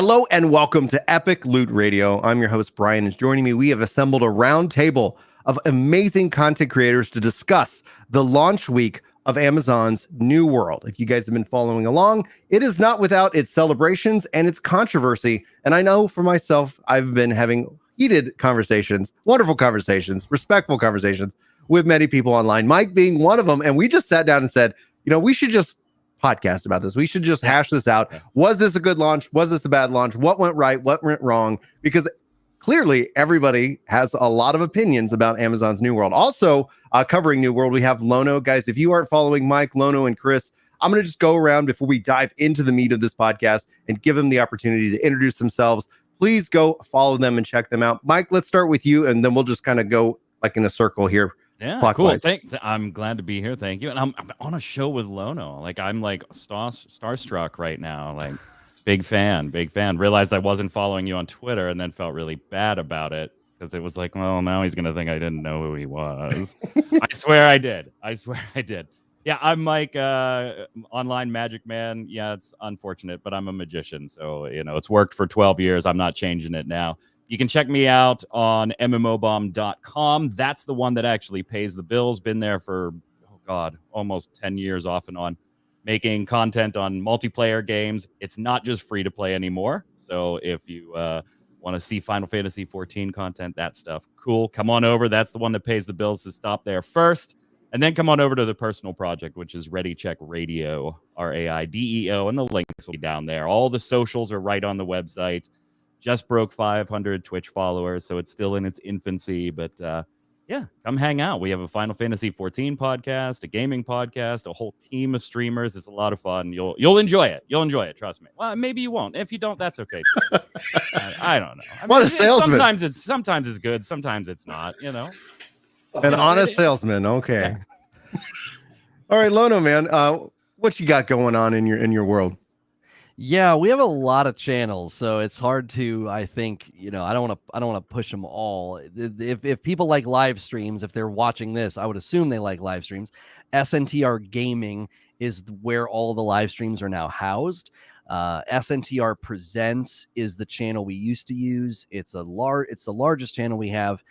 Hello and welcome to Epic Loot Radio. I'm your host, Brian, and joining me, we have assembled a roundtable of amazing content creators to discuss the launch week of Amazon's New World. If you guys have been following along, it is not without its celebrations and its controversy. And I know for myself, I've been having heated conversations, wonderful conversations, respectful conversations with many people online, Mike being one of them. And we just sat down and said, we should just podcast about this. We should just hash this out. Was this a good launch? Was this a bad launch? What went right? What went wrong? Because clearly everybody has a lot of opinions about Amazon's New World. Also, covering New World, we have Lono. Guys, if you aren't following Mike, Lono, and Chris, I'm going to just go around before we dive into the meat of this podcast and give them the opportunity to introduce themselves. Please go follow them and check them out. Mike, let's start with you, and then we'll just kind of go like in a circle here. Yeah, cool. I'm glad to be here. Thank you. And I'm on a show with Lono. Like, I'm like starstruck right now. Like, big fan. Realized I wasn't following you on Twitter and then felt really bad about it because it was like, well, now he's going to think I didn't know who he was. I swear I did. Yeah, I'm Mike, online magic man. Yeah, it's unfortunate, but I'm a magician. So, it's worked for 12 years. I'm not changing it now. You can check me out on mmobomb.com. That's the one that actually pays the bills. Been there for, almost 10 years off and on, making content on multiplayer games. It's not just free to play anymore. So if you want to see Final Fantasy XIV content, that stuff, cool. Come on over. That's the one that pays the bills, to stop there first. And then come on over to the personal project, which is Ready Check Radio, RAIDEO, and the links will be down there. All the socials are right on the website. Just broke 500 Twitch followers, so it's still in its infancy. But yeah, come hang out. We have a Final Fantasy XIV podcast, a gaming podcast, a whole team of streamers. It's a lot of fun. You'll enjoy it. You'll enjoy it. Trust me. Well, maybe you won't. If you don't, that's okay. I don't know. What a salesman. Sometimes it's good. Sometimes it's not. An honest salesman. Okay. All right, Lono, man. What you got going on in your world? Yeah, we have a lot of channels, so it's hard to, I think, I don't want to push them all. If people like live streams, if they're watching this, I would assume they like live streams. SNTR Gaming is where all the live streams are now housed. SNTR Presents is the channel we used to use. It's the largest channel we have,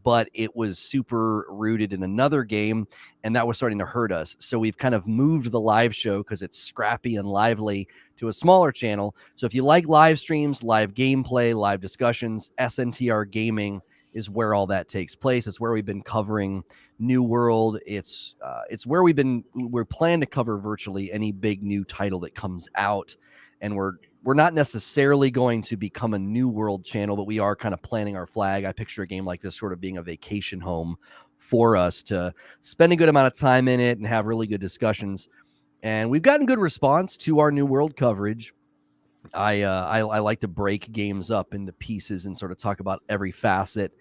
but it was super rooted in another game, and that was starting to hurt us. So we've kind of moved the live show, because it's scrappy and lively, to a smaller channel. So if you like live streams, live gameplay, live discussions, SNTR Gaming is where all that takes place. It's where we've been covering New World. It's where we're planning to cover virtually any big new title that comes out. And we're not necessarily going to become a New World channel, but we are kind of planting our flag. I picture a game like this sort of being a vacation home for us to spend a good amount of time in it and have really good discussions. And we've gotten good response to our New World coverage. I like to break games up into pieces and sort of talk about every facet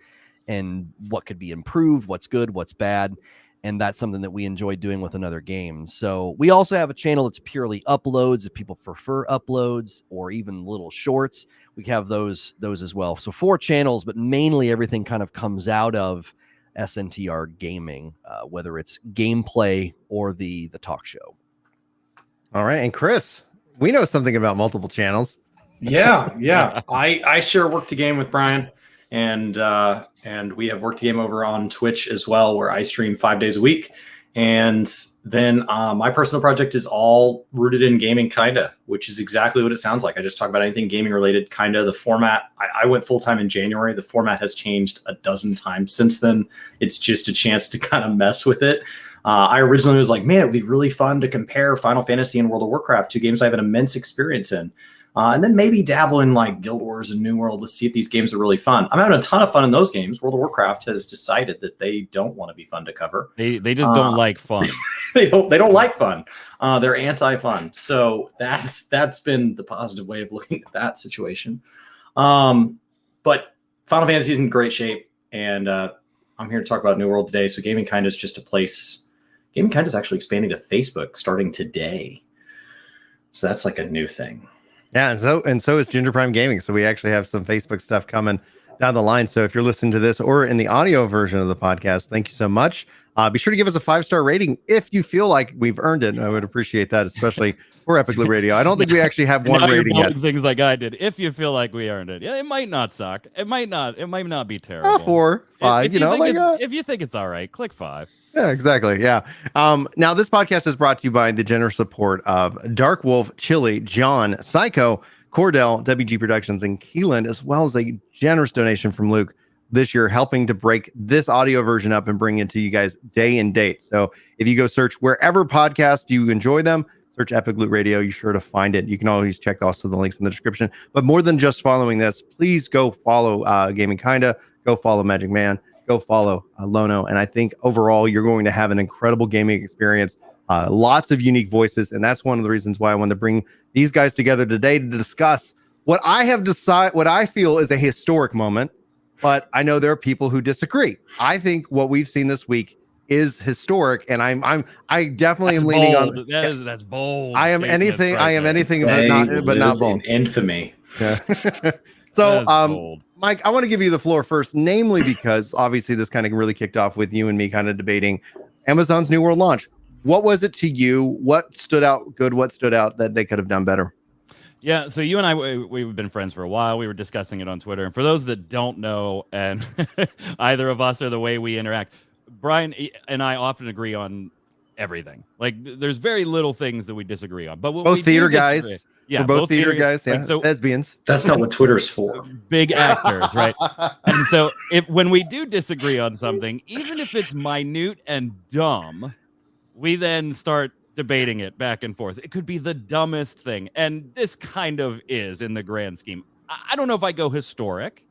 and what could be improved, what's good, what's bad. And that's something that we enjoy doing with another game. So we also have a channel that's purely uploads. If people prefer uploads or even little shorts, we have those as well. So 4 channels, but mainly everything kind of comes out of SNTR Gaming, whether it's gameplay or the talk show. All right. And Chris, we know something about multiple channels. Yeah. I share Work to Game with Brian, and we have Work to Game over on Twitch as well, where I stream 5 days a week. And then my personal project is all rooted in gaming, kinda, which is exactly what it sounds like. I just talk about anything gaming related, kinda. The format, I went full-time in January. The format has changed a dozen times since then. It's just a chance to kind of mess with it. I originally was like, man, it would be really fun to compare Final Fantasy and World of Warcraft, 2 games I have an immense experience in. And then maybe dabble in like Guild Wars and New World. Let's see if these games are really fun. I'm having a ton of fun in those games. World of Warcraft has decided that they don't want to be fun to cover. They just don't like fun. They don't like fun. They're anti-fun. So that's been the positive way of looking at that situation. But Final Fantasy is in great shape, and I'm here to talk about New World today. So Gaming Kinda is just a place. Gaming Kinda is actually expanding to Facebook starting today. So that's like a new thing. Yeah, and so is Ginger Prime Gaming. So we actually have some Facebook stuff coming down the line. So if you're listening to this or in the audio version of the podcast, thank you so much. Be sure to give us a 5-star rating if you feel like we've earned it. I would appreciate that, especially for Epic Loot Radio. I don't think we actually have one now rating you're yet. pulling things like I did. If you feel like we earned it, yeah, it might not suck. It might not be terrible. 4, 5, If you know, like if you think it's all right, click 5. yeah, exactly. Yeah. Now this podcast is brought to you by the generous support of Dark Wolf, Chille, John, Psycho, Cordell, WG Productions, and Keelan, as well as a generous donation from Luke this year, helping to break this audio version up and bring it to you guys day and date. So if you go search wherever podcasts you enjoy them, search Epic Loot Radio, you're sure to find it. You can always check also the links in the description. But more than just following this, please go follow Gaming Kinda, go follow Magic Man, go follow Lono. And I think overall, you're going to have an incredible gaming experience. Lots of unique voices. And that's one of the reasons why I wanted to bring these guys together today to discuss what I feel is a historic moment. But I know there are people who disagree. I think what we've seen this week is historic, and I definitely am leaning on. That's bold. I am anything. I am anything but not bold. Infamy. Yeah. So, Mike, I want to give you the floor first, namely because obviously this kind of really kicked off with you and me kind of debating Amazon's New World launch. What was it to you? What stood out good? What stood out that they could have done better? Yeah, so you and I, we've been friends for a while. We were discussing it on Twitter. And for those that don't know, and either of us or the way we interact, Brian and I often agree on everything. Like, there's very little things that we disagree on. But both theater guys. Yeah, both theater guys. Yeah, like, so lesbians. That's not what Twitter's for. Big actors, right? And so when we do disagree on something, even if it's minute and dumb, we then start debating it back and forth. It could be the dumbest thing, and this kind of is in the grand scheme. I don't know if I go historic,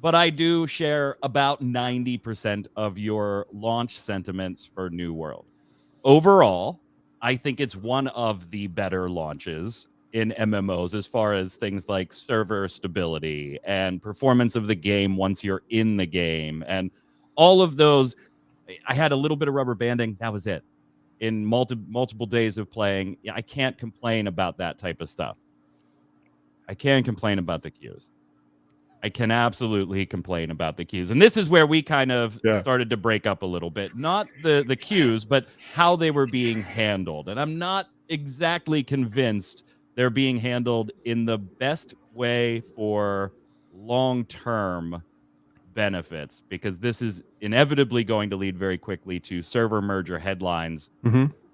but I do share about 90% of your launch sentiments for New World. Overall, I think it's one of the better launches in MMOs as far as things like server stability and performance of the game once you're in the game, and all of those. I had a little bit of rubber banding. That was it. In multiple days of playing, I can't complain about that type of stuff. I can complain about the queues. I can absolutely complain about the queues. And this is where we kind of started to break up a little bit. Not the queues, but how they were being handled. And I'm not exactly convinced they're being handled in the best way for long-term benefits, because this is inevitably going to lead very quickly to server merger headlines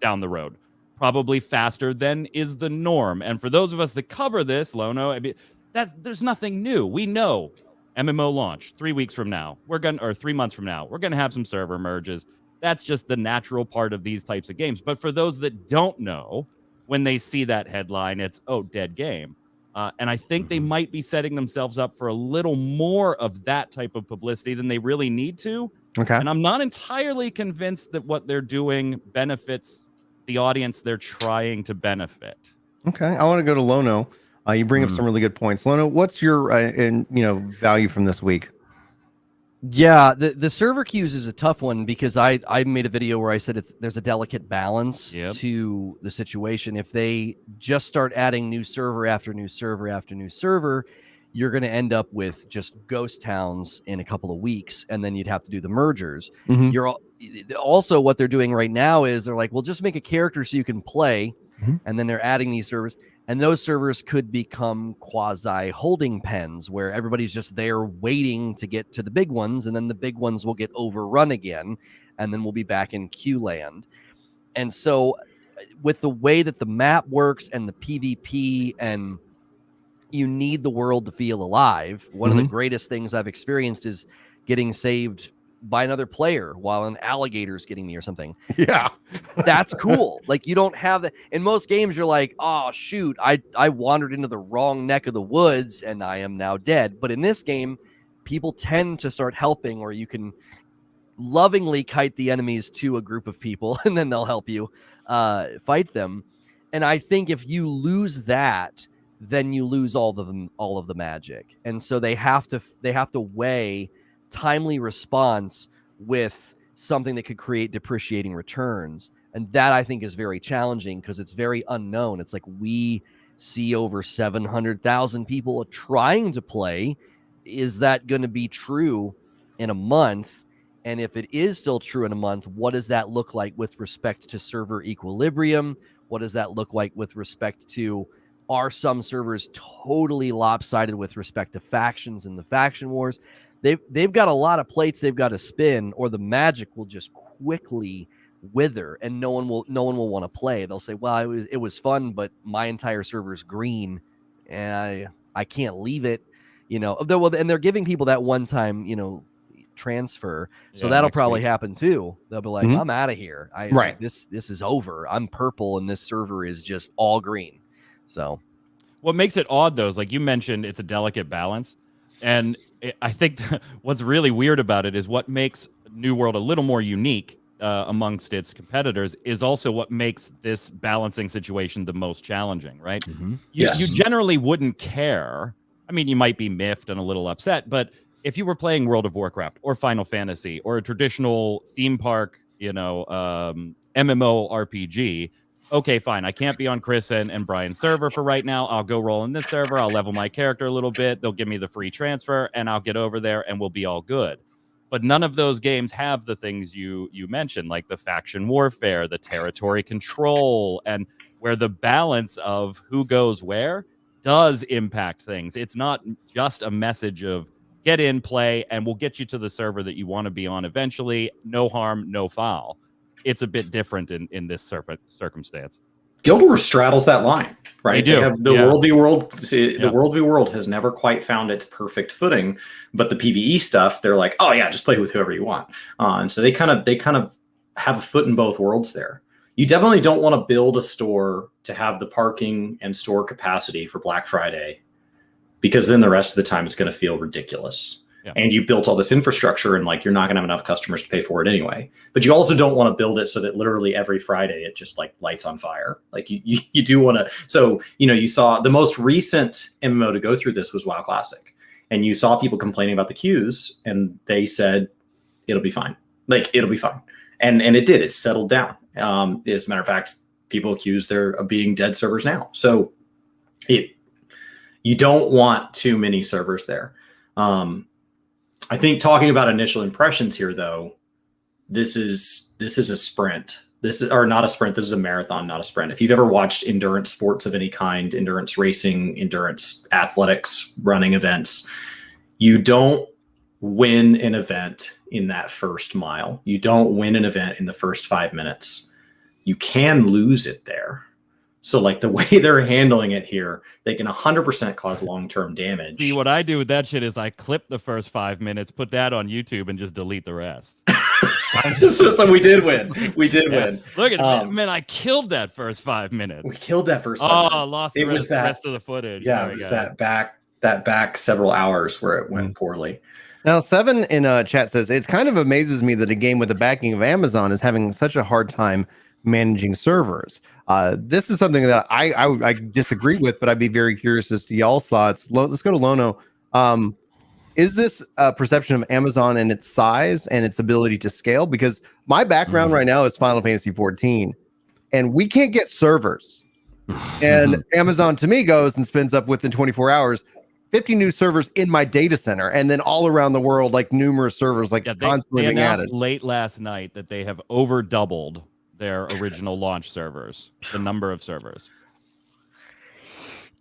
down the road, probably faster than is the norm. And for those of us that cover this, Lono, I mean, there's nothing new. We know MMO launch 3 weeks from now, or 3 months from now, we're gonna have some server merges. That's just the natural part of these types of games. But for those that don't know, when they see that headline, it's dead game. And I think they might be setting themselves up for a little more of that type of publicity than they really need to. Okay. And I'm not entirely convinced that what they're doing benefits the audience they're trying to benefit. Okay. I want to go to Lono. You bring up some really good points. Lono, what's your value from this week? Yeah, the server queues is a tough one because I made a video where I said there's a delicate balance to the situation. If they just start adding new server after new server after new server, you're going to end up with just ghost towns in a couple of weeks, and then you'd have to do the mergers. You're also, what they're doing right now is they're like, well, just make a character so you can play, and then they're adding these servers. And those servers could become quasi holding pens where everybody's just there waiting to get to the big ones. And then the big ones will get overrun again. And then we'll be back in queue land. And so with the way that the map works and the PvP, and you need the world to feel alive. One of the greatest things I've experienced is getting saved by another player while an alligator's getting me or something. Yeah. That's cool. Like, you don't have that in most games. You're like, oh shoot, I wandered into the wrong neck of the woods and I am now dead. But in this game, people tend to start helping, or you can lovingly kite the enemies to a group of people and then they'll help you fight them. And I think if you lose that, then you lose all of the magic. And so they have to weigh timely response with something that could create depreciating returns. And that, I think, is very challenging because it's very unknown. It's like we see over 700,000 people trying to play, is that going to be true in a month? And if it is still true in a month, what does that look like with respect to server equilibrium? What does that look like with respect to, are some servers totally lopsided with respect to factions and the faction wars? They've got a lot of plates they've got to spin, or the magic will just quickly wither and no one will want to play. They'll say, well, it was fun, but my entire server's green and I can't leave it, and they're giving people that one time, transfer. So that'll probably happen too. They'll be like, I'm out of here. This is over. I'm purple and this server is just all green. So what makes it odd though is, like you mentioned, it's a delicate balance. And I think what's really weird about it is what makes New World a little more unique amongst its competitors is also what makes this balancing situation the most challenging, right? Mm-hmm. You generally wouldn't care. I mean, you might be miffed and a little upset, but if you were playing World of Warcraft or Final Fantasy or a traditional theme park, MMO RPG, okay, fine. I can't be on Chris and Brian's server for right now. I'll go roll in this server. I'll level my character a little bit. They'll give me the free transfer and I'll get over there and we'll be all good. But none of those games have the things you mentioned, like the faction warfare, the territory control, and where the balance of who goes where does impact things. It's not just a message of get in, play, and we'll get you to the server that you want to be on eventually. No harm, no foul. It's a bit different in this circumstance. Guild Wars straddles that line, right? They do. They have the World v. World. The World v. World has never quite found its perfect footing, but the PvE stuff, they're like, oh yeah, just play with whoever you want. And so they kind of have a foot in both worlds there. You definitely don't want to build a store to have the parking and store capacity for Black Friday, because then the rest of the time it's going to feel ridiculous. Yeah. And you built all this infrastructure and like you're not going to have enough customers to pay for it anyway. But you also don't want to build it so that literally every Friday it just like lights on fire. Like you do want to. So, you saw the most recent MMO to go through this was WoW Classic. And you saw people complaining about the queues and they said, it'll be fine. Like it'll be fine. And it did. It settled down. As a matter of fact, people accuse there of being dead servers now. So you don't want too many servers there. I think talking about initial impressions here, though, this is a sprint. This is not a sprint. This is a marathon, not a sprint. If you've ever watched endurance sports of any kind, endurance racing, endurance athletics, running events, you don't win an event in that first mile. You don't win an event in the first 5 minutes. You can lose it there. So like the way they're handling it here, they can 100% cause long-term damage. See, what I do with that shit is I clip the first 5 minutes, put that on YouTube, and just delete the rest. So we did win. We did win. Look at that. Man, I killed that first 5 minutes. We killed that first 5 minutes. Oh, lost the rest of the footage. Yeah, Sorry, it was guys. that back several hours where it went poorly. Now, Seven in chat says, it kind of amazes me that a game with the backing of Amazon is having such a hard time managing servers. This is something that I disagree with, but I'd be very curious as to y'all's thoughts. Let's go to Lono. Is this a perception of Amazon and its size and its ability to scale? Because my background right now is Final Fantasy XIV, and we can't get servers. And Amazon, to me, goes and spins up within 24 hours 50 new servers in my data center, and then all around the world, like numerous servers, like constantly being added. Late last night that they have over doubled their original launch servers, the number of servers.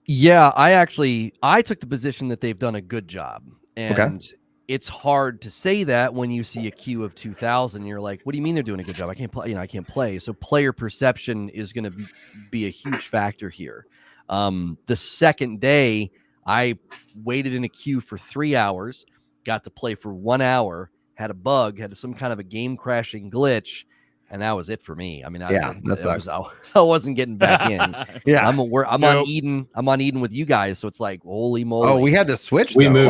Yeah, I took the position that they've done a good job. And it's hard to say that when you see a queue of 2,000. You're like, what do you mean they're doing a good job? I can't play. I can't play. So player perception is going to be a huge factor here. The second day, I waited in a queue for 3 hours, got to play for 1 hour, had a bug, had some kind of a game crashing glitch, and that was it for me. I mean, I wasn't getting back in. Yeah, I'm on Eden. I'm on Eden with you guys, so it's like, holy moly! Oh, we had to switch. We moved.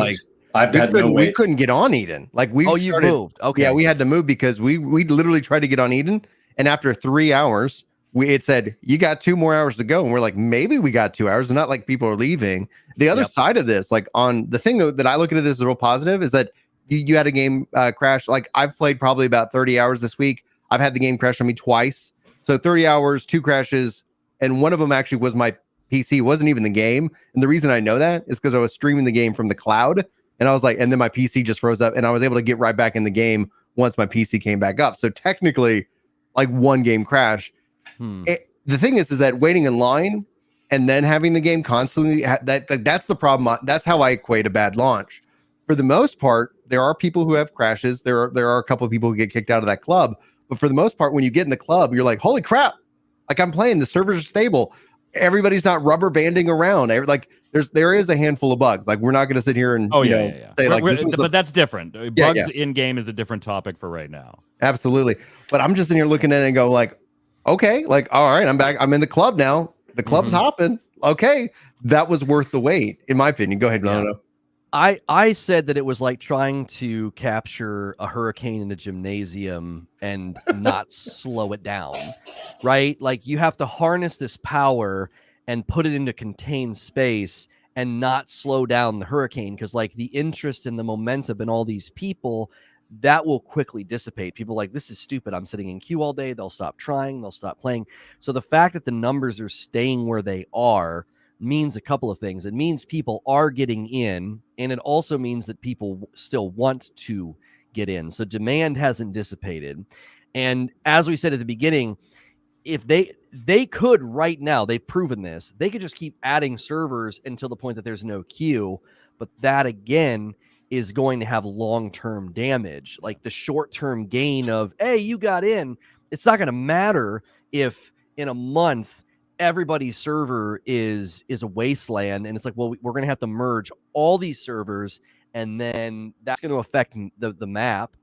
Like, we couldn't get on Eden. Like you moved. Okay. Yeah, we had to move because we literally tried to get on Eden, and after 3 hours, it said you got 2 more hours to go, and we're like, maybe we got 2 hours, and not like people are leaving. The other side of this, like on the thing that I look at this as a real positive, is that you had a game crash. Like I've played probably about 30 hours this week. I've had the game crash on me twice. So 30 hours, 2 crashes, and one of them actually was my PC. It wasn't even the game. And the reason I know that is because I was streaming the game from the cloud. And I was like, and then my PC just froze up, and I was able to get right back in the game once my PC came back up. So technically, like one game crash. The thing is that waiting in line and then having the game constantly, that's the problem. That's how I equate a bad launch. For the most part, there are people who have crashes. There are a couple of people who get kicked out of that club. But for the most part, when you get in the club, you're like, holy crap, like I'm playing, the servers are stable. Everybody's not rubber banding around. Like there is a handful of bugs. Like we're not going to sit here and say like, but that's different. Bugs in game is a different topic for right now. Absolutely. But I'm just in here looking at it and go like, okay, like, all right, I'm back. I'm in the club now. The club's hopping. Okay. That was worth the wait, in my opinion. Go ahead, Lono. I said that it was like trying to capture a hurricane in a gymnasium and not slow it down, right? Like you have to harness this power and put it into contained space and not slow down the hurricane, because like the interest and the momentum in all these people, that will quickly dissipate. People like, this is stupid. I'm sitting in queue all day. They'll stop trying. They'll stop playing. So the fact that the numbers are staying where they are means a couple of things. It means people are getting in, and it also means that people still want to get in. So demand hasn't dissipated. And as we said at the beginning, if they could right now, they've proven this, they could just keep adding servers until the point that there's no queue. But that again is going to have long-term damage. Like the short-term gain of, hey, you got in, it's not going to matter if in a month everybody's server is a wasteland, and it's like, well, we're going to have to merge all these servers, and then that's going to affect the map.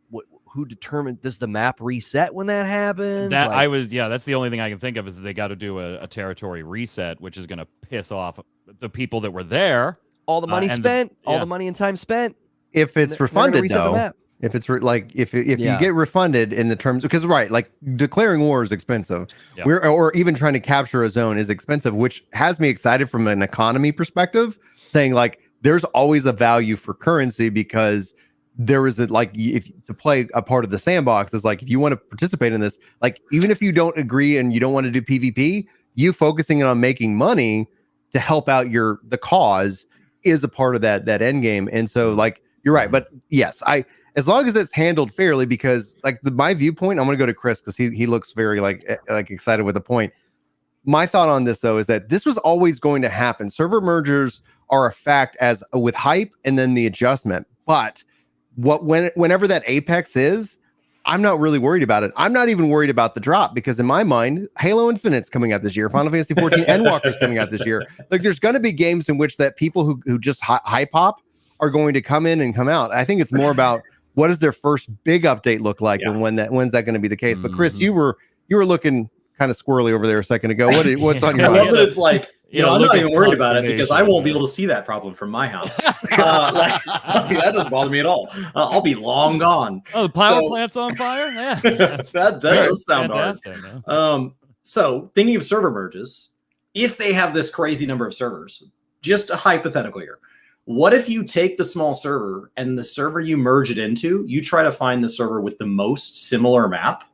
Who determined, does the map reset when that happens? That's the only thing I can think of, is that they got to do a territory reset, which is going to piss off the people that were there. All the money spent, all the money and time spent. If it's refunded though, if it's if you get refunded in the terms, because like declaring war is expensive, or even trying to capture a zone is expensive, which has me excited from an economy perspective, saying like there's always a value for currency, because there is if to play a part of the sandbox is like, if you want to participate in this, like even if you don't agree and you don't want to do PvP, you focusing on making money to help out the cause is a part of that end game. And so like, you're right. But yes, as long as it's handled fairly, because like my viewpoint, I'm going to go to Chris because he looks very like excited with the point. My thought on this though is that this was always going to happen. Server mergers are a fact as with hype and then the adjustment. But whenever that apex is, I'm not really worried about it. I'm not even worried about the drop, because in my mind, Halo Infinite's coming out this year, Final Fantasy XIV Endwalker's coming out this year. Like there's going to be games in which that people who just hype hop are going to come in and come out. I think it's more about what does their first big update look like, and when's that going to be the case. But Chris, you were looking kind of squirrely over there a second ago. What's on your mind? I love that it's like, I'm not even worried about it, because I won't be able to see that problem from my house. That doesn't bother me at all. I'll be long gone. Oh, the power plant's on fire? Yeah. that does sound fantastic. Hard. So thinking of server merges, if they have this crazy number of servers, just a hypothetical here. What if you take the small server and the server you merge it into, you try to find the server with the most similar map,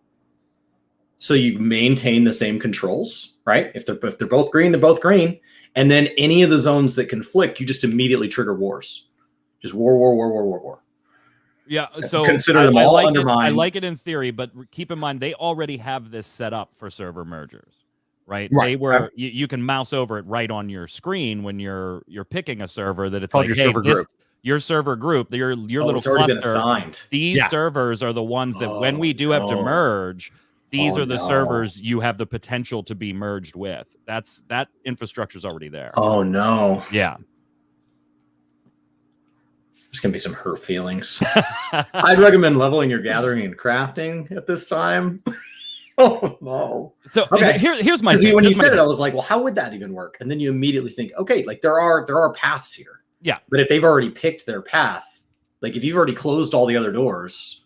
so you maintain the same controls, right? If they're both green, they're both green. And then any of the zones that conflict, you just immediately trigger wars. Just war. Yeah, so consider them all undermined. I like it in theory, but keep in mind they already have this set up for server mergers, right? You can mouse over it right on your screen when you're picking a server, that it's like, your hey, server group. Your server group, your little cluster. These servers are the ones that when we do have to merge, these are the servers you have the potential to be merged with. That infrastructure is already there. Oh no. Yeah. There's gonna be some hurt feelings. I'd recommend leveling your gathering and crafting at this time. Oh no. So here's my thing. When you said it, I was like, well, how would that even work? And then you immediately think, okay, like there are paths here. Yeah. But if they've already picked their path, like if you've already closed all the other doors,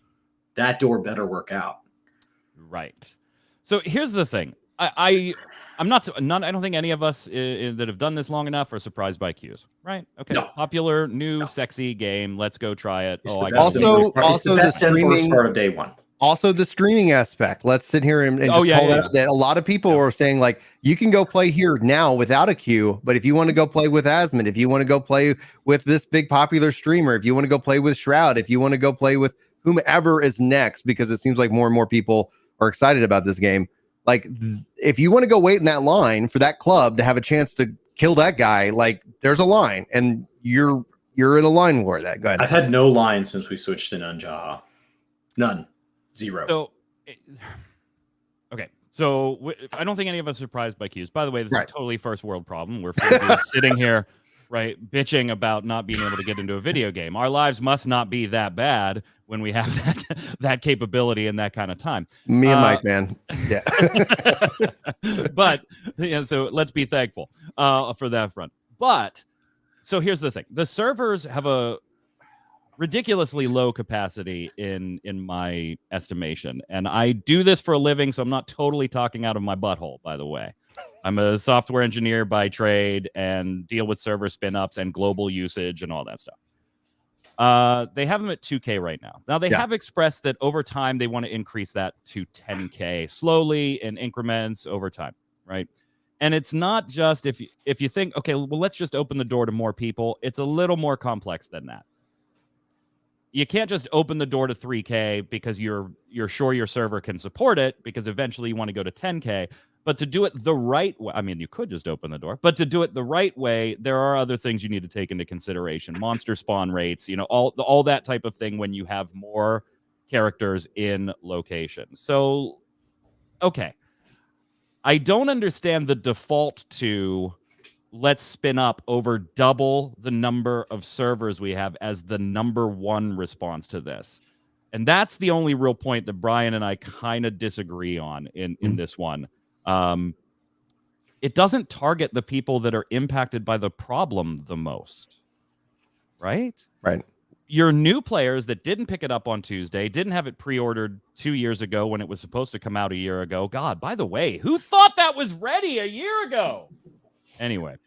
that door better work out. Right. So here's the thing. I don't think any of us that have done this long enough are surprised by queues. Right. Okay. No. Popular, new, sexy game. Let's go try it. Also the streaming part of day one. Also, the streaming aspect. Let's sit here and just call that out. That a lot of people are saying, like, you can go play here now without a queue, but if you want to go play with Asmund, if you want to go play with this big popular streamer, if you want to go play with Shroud, if you want to go play with whomever is next, because it seems like more and more people are excited about this game. Like, if you want to go wait in that line for that club to have a chance to kill that guy, like, there's a line, and you're in a line war. That go ahead. I've had no line since we switched in on Jaha. None. Zero. So, okay. So I don't think any of us are surprised by queues. By the way, this is a totally first world problem. We're sitting here, right, bitching about not being able to get into a video game. Our lives must not be that bad when we have that capability and that kind of time. Me and Mike, man. Yeah. But so let's be thankful for that front. But so here's the thing: the servers have a ridiculously low capacity in my estimation, and I do this for a living, so I'm not totally talking out of my butthole, by the way. I'm a software engineer by trade and deal with server spin-ups and global usage and all that stuff. They have them at 2K right now. Now, they have expressed that over time they want to increase that to 10K slowly in increments over time, right? And it's not just if you think, okay, well, let's just open the door to more people. It's a little more complex than that. You can't just open the door to 3K because you're sure your server can support it, because eventually you want to go to 10K. But to do it the right way, I mean, you could just open the door, but to do it the right way, there are other things you need to take into consideration. Monster spawn rates, all that type of thing when you have more characters in locations. So, okay. I don't understand the default to let's spin up over double the number of servers we have as the number one response to this. And that's the only real point that Brian and I kind of disagree on in this one. It doesn't target the people that are impacted by the problem the most, right? Right. Your new players that didn't pick it up on Tuesday, didn't have it pre-ordered 2 years ago when it was supposed to come out a year ago. God, by the way, who thought that was ready a year ago? Anyway,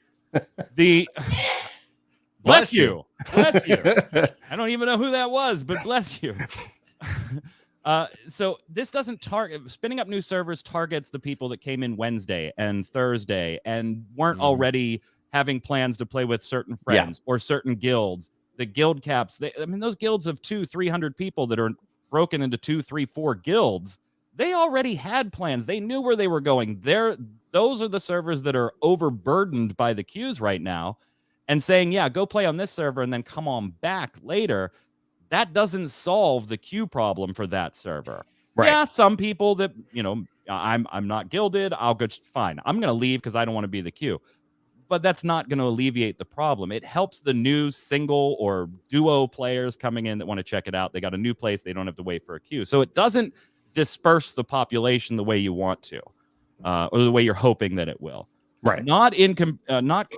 bless you. I don't even know who that was, but bless you. So this doesn't target, spinning up new servers targets the people that came in Wednesday and Thursday and weren't already having plans to play with certain friends or certain guilds. The guild caps, those guilds of 200-300 people that are broken into 2, 3, 4 guilds, they already had plans. They knew where they were going. Those are the servers that are overburdened by the queues right now, and saying, yeah, go play on this server and then come on back later. That doesn't solve the queue problem for that server. Right. Yeah, some people that, I'm not guilded. I'll go fine. I'm going to leave because I don't want to be the queue. But that's not going to alleviate the problem. It helps the new single or duo players coming in that want to check it out. They got a new place. They don't have to wait for a queue. So it doesn't disperse the population the way you want to, or the way you're hoping that it will. Right. Not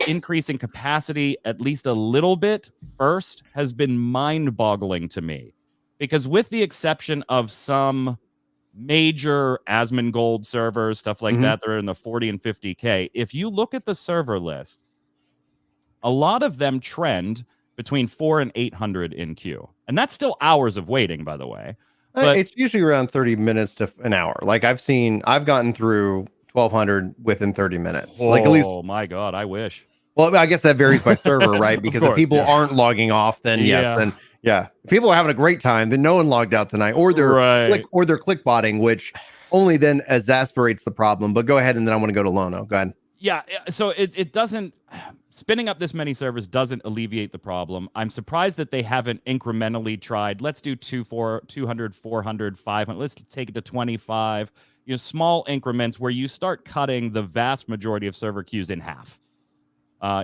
increasing capacity at least a little bit first has been mind-boggling to me, because with the exception of some major Asmongold servers, stuff like that are in the 40 and 50K, if you look at the server list, a lot of them trend between 400 and 800 in queue, and that's still hours of waiting, by the way. But it's usually around 30 minutes to an hour. Like I've gotten through 1200 within 30 minutes. Like at least. Oh my God, I wish. Well, I guess that varies by server, right? Because if people aren't logging off, then if people are having a great time, then no one logged out tonight, or they're clickbotting, which only then exasperates the problem. But go ahead, and then I want to go to Lono. Go ahead. Yeah, so it doesn't, spinning up this many servers doesn't alleviate the problem. I'm surprised that they haven't incrementally tried. Let's do 200, 400, 500. Let's take it to 25. Small increments where you start cutting the vast majority of server queues in half.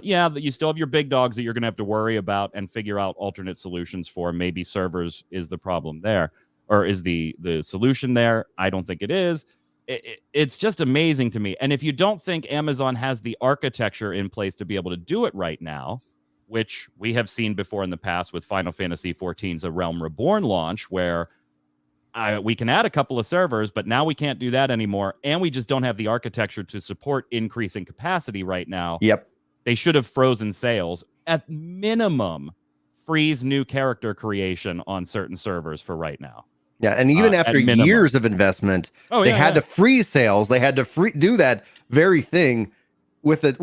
You still have your big dogs that you're going to have to worry about and figure out alternate solutions for. Maybe servers is the problem there, or is the solution there? I don't think it is. It's just amazing to me. And if you don't think Amazon has the architecture in place to be able to do it right now, which we have seen before in the past with Final Fantasy XIV's A Realm Reborn launch, where we can add a couple of servers, but now we can't do that anymore. And we just don't have the architecture to support increasing capacity right now. Yep. They should have frozen sales. At minimum, freeze new character creation on certain servers for right now. Yeah, and even at after minimum. years of investment, Oh, they yeah, had yeah. to freeze sales. They had to do that very thing with like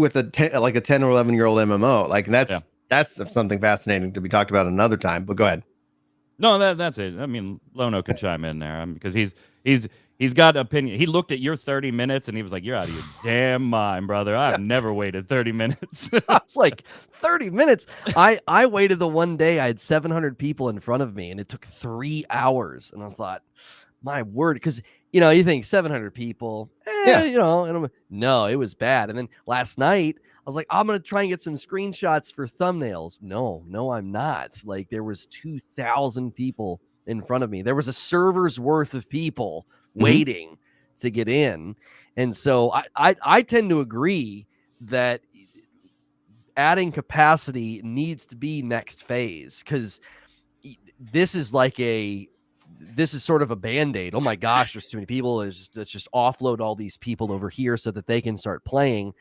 a 10 or 11-year-old MMO. Like that's something fascinating to be talked about another time. But go ahead. No, that's it. I mean, Lono can chime in there because he's got opinion. He looked at your 30 minutes and he was like, "You're out of your damn mind, brother. I've never waited 30 minutes." I was like, 30 minutes. I waited the one day. I had 700 people in front of me, and it took 3 hours. And I thought, my word, because you think 700 people, Yeah. and no, it was bad. And then last night, I was like, I'm gonna try and get some screenshots for thumbnails. No, I'm not. Like, there was 2,000 people in front of me. There was a server's worth of people waiting to get in, and so I tend to agree that adding capacity needs to be next phase, because this is sort of a band-aid. Oh my gosh, there's too many people. Let's just offload all these people over here so that they can start playing.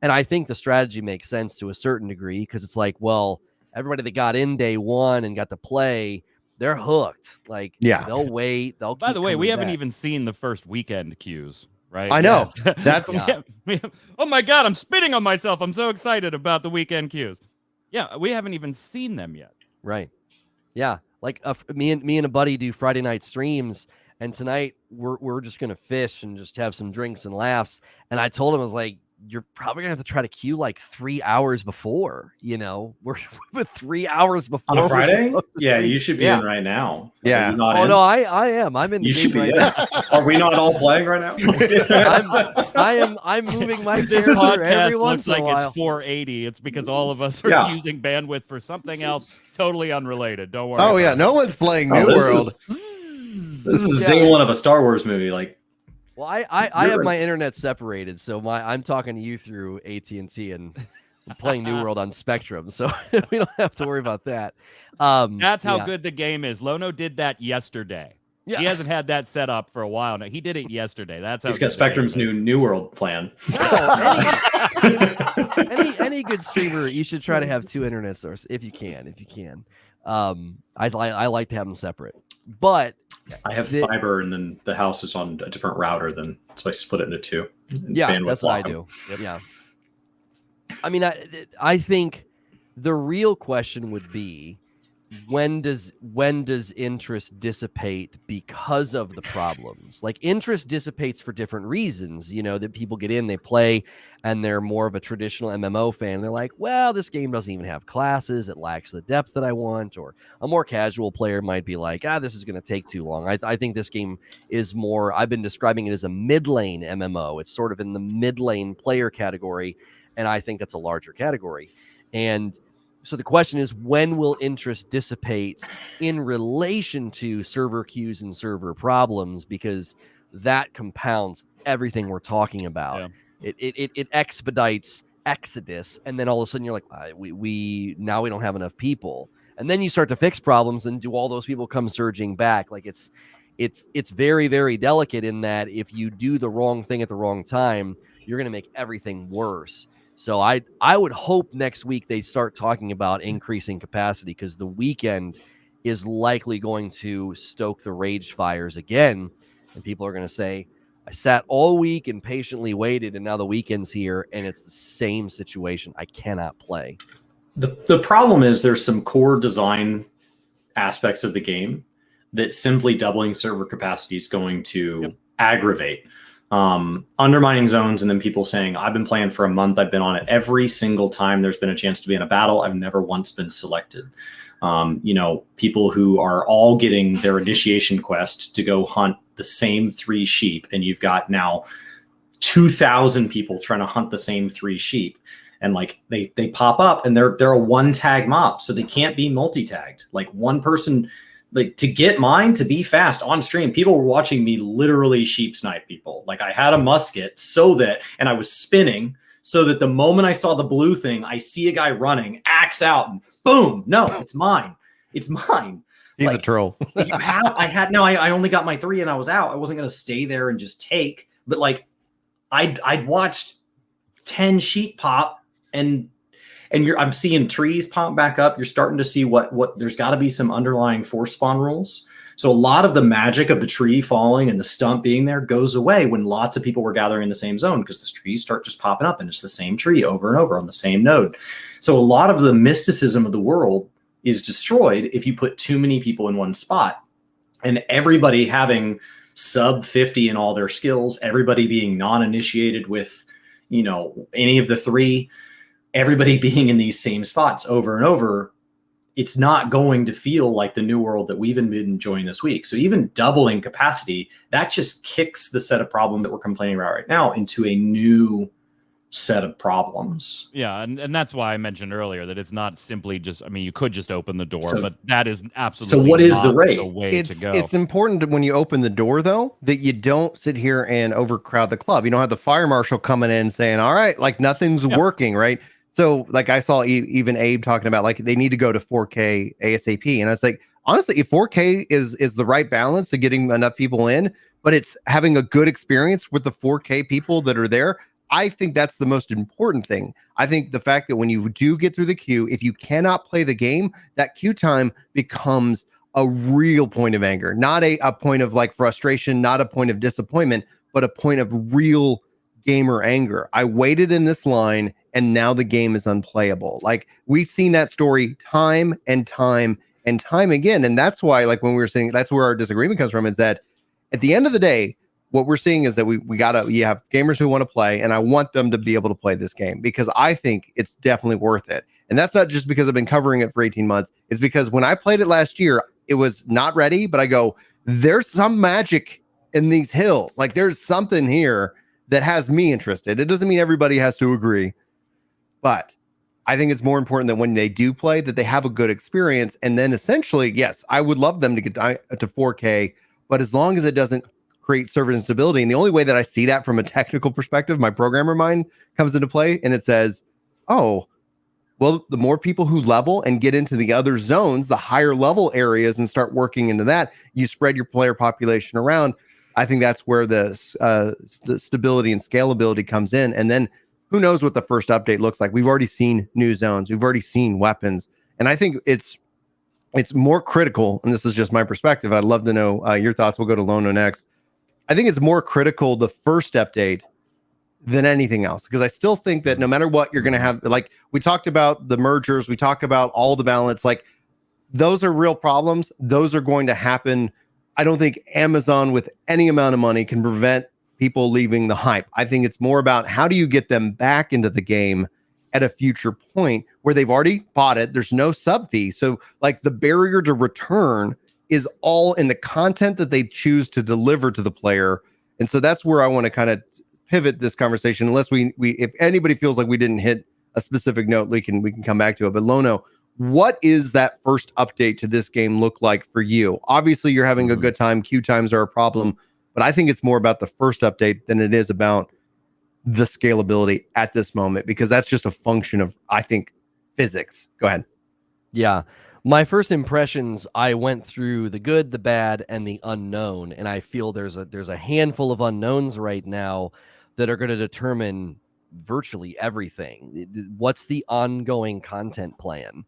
And I think the strategy makes sense to a certain degree, because it's like, well, everybody that got in day one and got to play, they're hooked. Like, they'll wait. They'll By the way, we haven't back. even seen the first weekend queues, right? I know. That's oh my God, I'm spitting on myself. I'm so excited about the weekend queues. Yeah, we haven't even seen them yet. Right. Yeah. Like me and a buddy do Friday night streams, and tonight we're just gonna fish and just have some drinks and laughs. And I told him, I was like, you're probably gonna have to try to queue like 3 hours before. We're 3 hours before on a Friday. Yeah, stream. you should be in right now. Yeah. No, I am. I'm in the You should game be. right now. Are we not all playing right now? I'm moving my This character every podcast once looks in a like while. it's 480. It's because all of us are using bandwidth for something else totally unrelated. Don't worry. Oh yeah, no one's playing New World. This is day one of a Star Wars movie. Like, well, I have my internet separated, so I'm talking to you through AT&T and playing New World on Spectrum, so we don't have to worry about that. That's how good the game is. Lono did that yesterday. Yeah. He hasn't had that set up for a while now. He did it yesterday. That's how he's got Spectrum's New World plan. Any good streamer, you should try to have 2 internet sources if you can. I like to have them separate, but I have fiber, and then the house is on a different router, so I split it into 2. Yeah, that's what I do. Yep. Yeah. I mean, I think the real question would be, when does interest dissipate because of the problems? Like, interest dissipates for different reasons, that people get in, they play, and they're more of a traditional MMO fan. They're like, well, this game doesn't even have classes. It lacks the depth that I want. Or a more casual player might be like, this is going to take too long. I think this game is more, I've been describing it as a mid-lane MMO. It's sort of in the mid-lane player category, and I think that's a larger category. And so the question is, when will interest dissipate in relation to server queues and server problems? Because that compounds everything we're talking about. Yeah. It expedites exodus, and then all of a sudden you're like, we don't have enough people, and then you start to fix problems, and do all those people come surging back? Like, it's very, very delicate in that if you do the wrong thing at the wrong time, you're going to make everything worse. So I would hope next week they start talking about increasing capacity, because the weekend is likely going to stoke the rage fires again. And people are going to say, I sat all week and patiently waited, and now the weekend's here, and it's the same situation. I cannot play. The problem is there's some core design aspects of the game that simply doubling server capacity is going to aggravate. Undermining zones, and then people saying, I've been playing for a month, I've been on it every single time there's been a chance to be in a battle, I've never once been selected. People who are all getting their initiation quest to go hunt the same 3 sheep, and you've got now 2,000 people trying to hunt the same 3 sheep, and like they pop up, and they're a 1-tag mob, so they can't be multi-tagged. Like, one person, like, to get mine to be fast on stream, people were watching me literally sheep snipe people. Like, I had a musket and I was spinning so that the moment I saw the blue thing, I see a guy running, axe out, and boom, no, it's mine. It's mine. He's a troll. I only got my 3 and I was out. I wasn't going to stay there and just take, but like I'd watched 10 sheep pop, and I'm seeing trees pop back up. You're starting to see what there's got to be some underlying force spawn rules So a lot of the magic of the tree falling and the stump being there goes away when lots of people were gathering in the same zone, because the trees start just popping up and it's the same tree over and over on the same node. So a lot of the mysticism of the world is destroyed if you put too many people in one spot, and everybody having sub 50 in all their skills, everybody being non-initiated with, any of the three, everybody being in these same spots over and over. It's not going to feel like the new world that we've been enjoying this week. So even doubling capacity, that just kicks the set of problem that we're complaining about right now into a new set of problems. Yeah, and that's why I mentioned earlier that it's not simply just, you could just open the door, but that is absolutely so what is not the rate? The way it's, to go. It's important when you open the door, though, that you don't sit here and overcrowd the club. You don't have the fire marshal coming in saying, all right, like nothing's working, right? So like I saw even Abe talking about like they need to go to 4K ASAP. And I was like, honestly, if 4K is the right balance to getting enough people in, but it's having a good experience with the 4K people that are there, I think that's the most important thing. I think the fact that when you do get through the queue, if you cannot play the game, that queue time becomes a real point of anger, not a point of like frustration, not a point of disappointment, but a point of real gamer anger. I waited in this line and now the game is unplayable. Like we've seen that story time and time and time again. And that's why, like when we were saying, that's where our disagreement comes from, is that at the end of the day, what we're seeing is that you have gamers who want to play, and I want them to be able to play this game because I think it's definitely worth it. And that's not just because I've been covering it for 18 months. It's because when I played it last year, it was not ready, but I go, there's some magic in these hills. Like there's something here that has me interested. It doesn't mean everybody has to agree, but I think it's more important that when they do play, that they have a good experience. And then essentially, yes, I would love them to get to 4K, but as long as it doesn't create server instability. And the only way that I see that from a technical perspective, my programmer mind comes into play and it says, oh, well, the more people who level and get into the other zones, the higher level areas, and start working into that, you spread your player population around. I think that's where the stability and scalability comes in. And then who knows what the first update looks like. We've already seen new zones. We've already seen weapons. And I think it's more critical, and this is just my perspective. I'd love to know your thoughts. We'll go to Lono next. I think it's more critical the first update than anything else, because I still think that no matter what, you're going to have, like we talked about the mergers, we talk about all the balance, like those are real problems. Those are going to happen. I don't think Amazon with any amount of money can prevent people leaving the hype. I think it's more about how do you get them back into the game at a future point where they've already bought it. There's no sub fee. So like the barrier to return is all in the content that they choose to deliver to the player. And so that's where I want to kind of pivot this conversation, unless we if anybody feels like we didn't hit a specific note, we can come back to it. But Lono, what is that first update to this game look like for you? Obviously you're having a good time. Queue times are a problem, but I think it's more about the first update than it is about the scalability at this moment, because that's just a function of, I think, physics. Go ahead. Yeah. My first impressions, I went through the good, the bad, and the unknown, and I feel there's a handful of unknowns right now that are going to determine virtually everything. What's the ongoing content plan?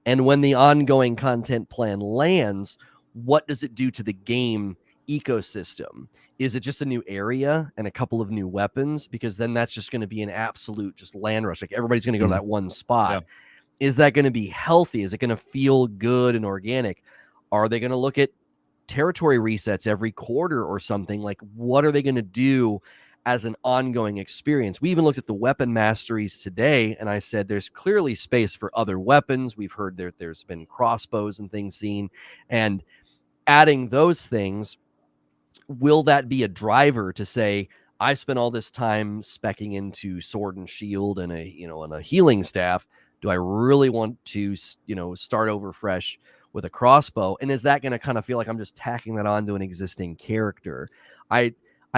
And when the ongoing content plan lands, what does it do to the game ecosystem? Is it just a new area and a couple of new weapons? Because then that's just going to be an absolute just land rush. Like everybody's going to go to that one spot. Yeah. Is that going to be healthy? Is it going to feel good and organic? Are they going to look at territory resets every quarter or something? Like, what are they going to do as an ongoing experience? We even looked at the weapon masteries today, and I said there's clearly space for other weapons. We've heard there's been crossbows and things seen, and adding those things, will that be a driver to say, I spent all this time speccing into sword and shield and a healing staff. Do I really want to, start over fresh with a crossbow? And is that going to kind of feel like I'm just tacking that onto an existing character? I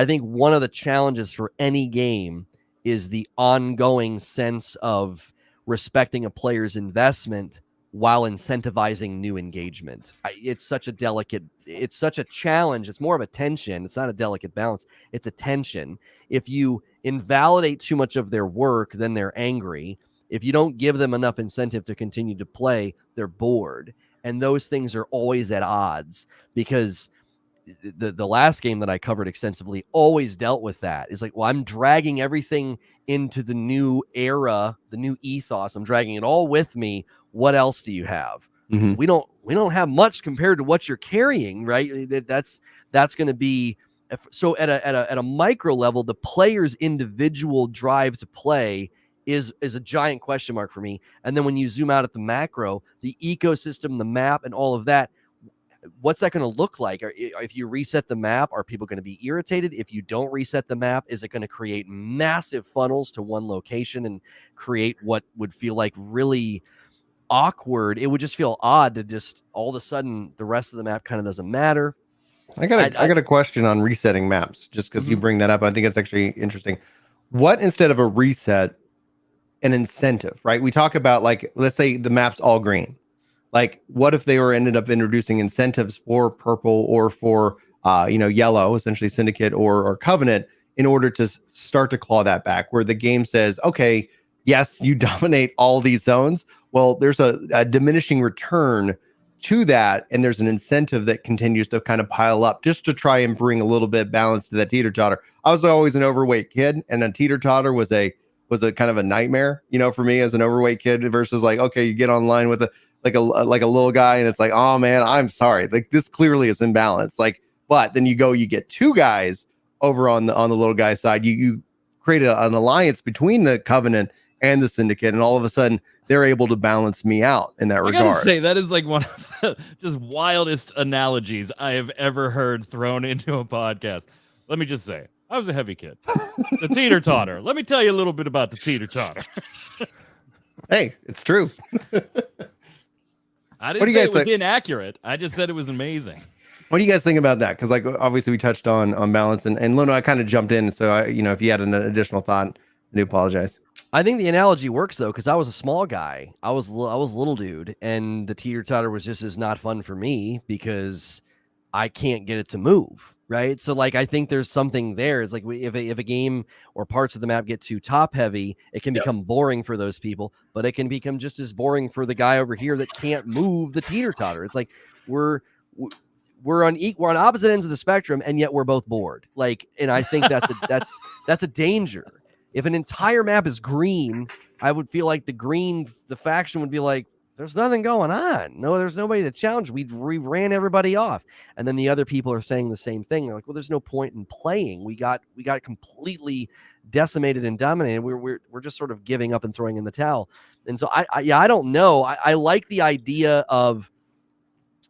think one of the challenges for any game is the ongoing sense of respecting a player's investment while incentivizing new engagement. It's such a challenge. It's more of a tension. It's not a delicate balance. It's a tension. If you invalidate too much of their work, then they're angry. If you don't give them enough incentive to continue to play, they're bored. And those things are always at odds, because the last game that I covered extensively always dealt with that. It's like, well, I'm dragging everything into the new era, the new ethos. I'm dragging it all with me. What else do you have? Mhm. We don't have much compared to what you're carrying, right? That's going to be so at a micro level. The player's individual drive to play is a giant question mark for me. And then when you zoom out at the macro, the ecosystem, the map, and all of that, what's that going to look like? If you reset the map, are people going to be irritated? If you don't reset the map, is it going to create massive funnels to one location and create what would feel like really awkward? It would just feel odd to just all of a sudden the rest of the map kind of doesn't matter. I got a question on resetting maps, just because you bring that up. I think it's actually interesting. What, instead of a reset, an incentive, right? We talk about, like, let's say the map's all green. Like, what if they ended up introducing incentives for purple or for yellow, essentially Syndicate or Covenant, in order to start to claw that back, where the game says, okay, yes, you dominate all these zones. Well, there's a diminishing return to that, and there's an incentive that continues to kind of pile up just to try and bring a little bit of balance to that teeter-totter. I was always an overweight kid, and a teeter-totter was a kind of a nightmare, for me as an overweight kid, versus like, okay, you get online with a little guy, and it's like, oh man, I'm sorry, like this clearly is imbalance. Like, but then you get two guys over on the little guy side. You create an alliance between the Covenant and the Syndicate, and all of a sudden they're able to balance me out in that regard. I gotta say, that is like one of the just wildest analogies I have ever heard thrown into a podcast. Let me just say, I was a heavy kid. The teeter-totter. Let me tell you a little bit about the teeter-totter. Hey, it's true. I didn't say it was inaccurate. I just said it was amazing. What do you guys think about that? Because, like, obviously we touched on balance, and Lono, I kind of jumped in, so if you had an additional thought, I do apologize. I think the analogy works though, because I was a small guy. I was a little dude, and the teeter-totter was just as not fun for me because I can't get it to move. Right. So, like, I think there's something there. It's like, if a game or parts of the map get too top heavy, it can become boring for those people, but it can become just as boring for the guy over here that can't move the teeter-totter. It's like we're on opposite ends of the spectrum, and yet we're both bored. Like, and I think that's a danger. If an entire map is green, I would feel like the faction would be like, there's nothing going on. No, there's nobody to challenge. We ran everybody off. And then the other people are saying the same thing. They're like, well, there's no point in playing. We got completely decimated and dominated. We're just sort of giving up and throwing in the towel. And so I don't know. I like the idea of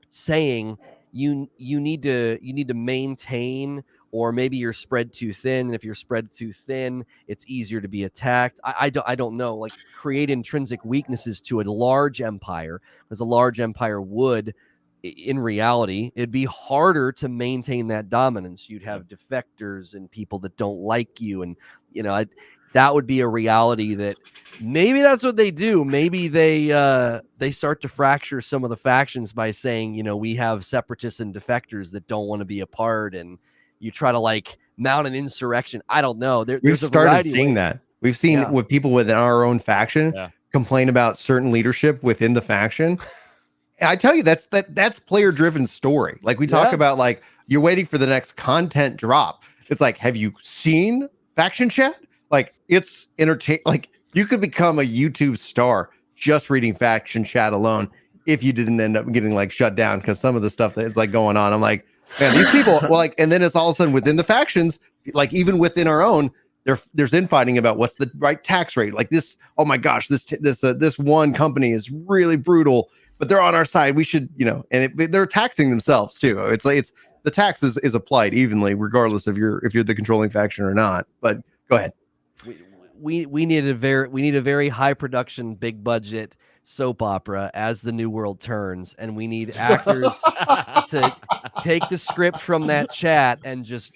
saying you need to maintain, or maybe you're spread too thin. And if you're spread too thin, it's easier to be attacked. I don't know, like, create intrinsic weaknesses to a large empire, because a large empire would, in reality, it'd be harder to maintain that dominance. You'd have defectors and people that don't like you. And, that would be a reality that maybe that's what they do. Maybe they start to fracture some of the factions by saying, we have separatists and defectors that don't want to be a part, and you try to, like, mount an insurrection. I don't know. We've started seeing that. We've seen with people within our own faction complain about certain leadership within the faction. I tell you, that's player-driven story. Like, we talk about, like, you're waiting for the next content drop. It's like, have you seen faction chat? Like, it's like, you could become a YouTube star just reading faction chat alone if you didn't end up getting, like, shut down, because some of the stuff that's, like, going on, I'm like, man, these people, well, like, and then it's all of a sudden within the factions, like, even within our own, there's infighting about what's the right tax rate. Like, this, oh my gosh, this one company is really brutal, but they're on our side. We should, and they're taxing themselves too. It's like, the tax is applied evenly, regardless if you're the controlling faction or not. But go ahead. We need a very high production, big budget soap opera as the new world turns, and we need actors to take the script from that chat and just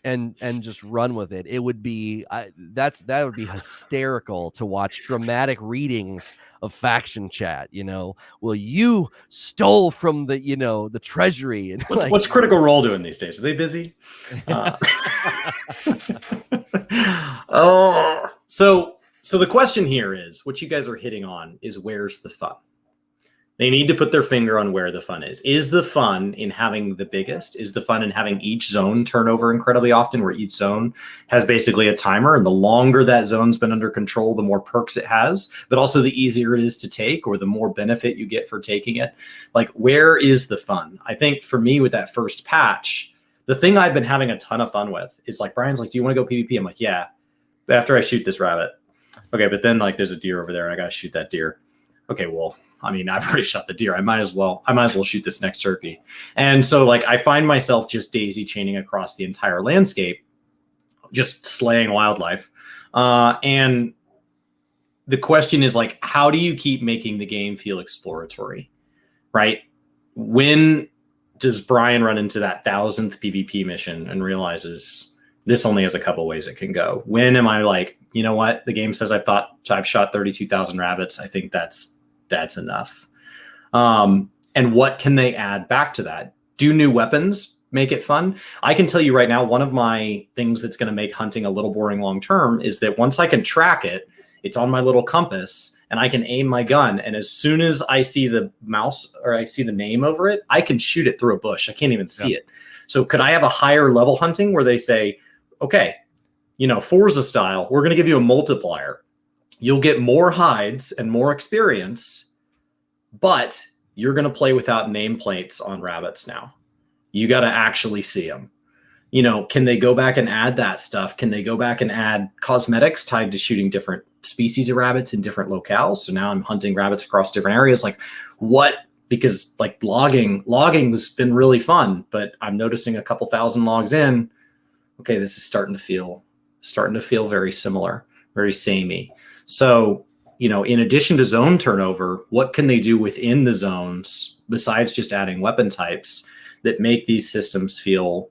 run with it. It would be that would be hysterical to watch dramatic readings of faction chat. Well, you stole from the treasury, and what's Critical Role doing these days? Are they busy? So So the question here is, what you guys are hitting on is, where's the fun? They need to put their finger on where the fun is. Is the fun in having the biggest? Is the fun in having each zone turn over incredibly often, where each zone has basically a timer, and the longer that zone's been under control, the more perks it has, but also the easier it is to take, or the more benefit you get for taking it? Like, where is the fun? I think for me with that first patch, the thing I've been having a ton of fun with is like, Brian's like, do you want to go PvP? I'm like, yeah, after I shoot this rabbit. Okay, but then like there's a deer over there and I got to shoot that deer. Okay, well, I mean, I've already shot the deer. I might as well shoot this next turkey. And so like I find myself just daisy chaining across the entire landscape, just slaying wildlife. And the question is like, how do you keep making the game feel exploratory, right? When does Brian run into that 1,000th PvP mission and realizes this only has a couple ways it can go? When am I like, you know what? The game says I've shot 32,000 rabbits. I think that's enough. And what can they add back to that? Do new weapons make it fun? I can tell you right now, one of my things that's going to make hunting a little boring long term is that once I can track it, it's on my little compass and I can aim my gun. And as soon as I see the mouse or I see the name over it, I can shoot it through a bush. I can't even see it. So could I have a higher level hunting where they say, okay, you know, Forza style, we're going to give you a multiplier. You'll get more hides and more experience, but you're going to play without nameplates on rabbits now. You got to actually see them. You know, can they go back and add that stuff? Can they go back and add cosmetics tied to shooting different species of rabbits in different locales? So now I'm hunting rabbits across different areas. Like what? Because like logging has been really fun, but I'm noticing a couple thousand logs in. Okay, this is starting to feel very similar, very samey. So, you know, in addition to zone turnover, what can they do within the zones besides just adding weapon types that make these systems feel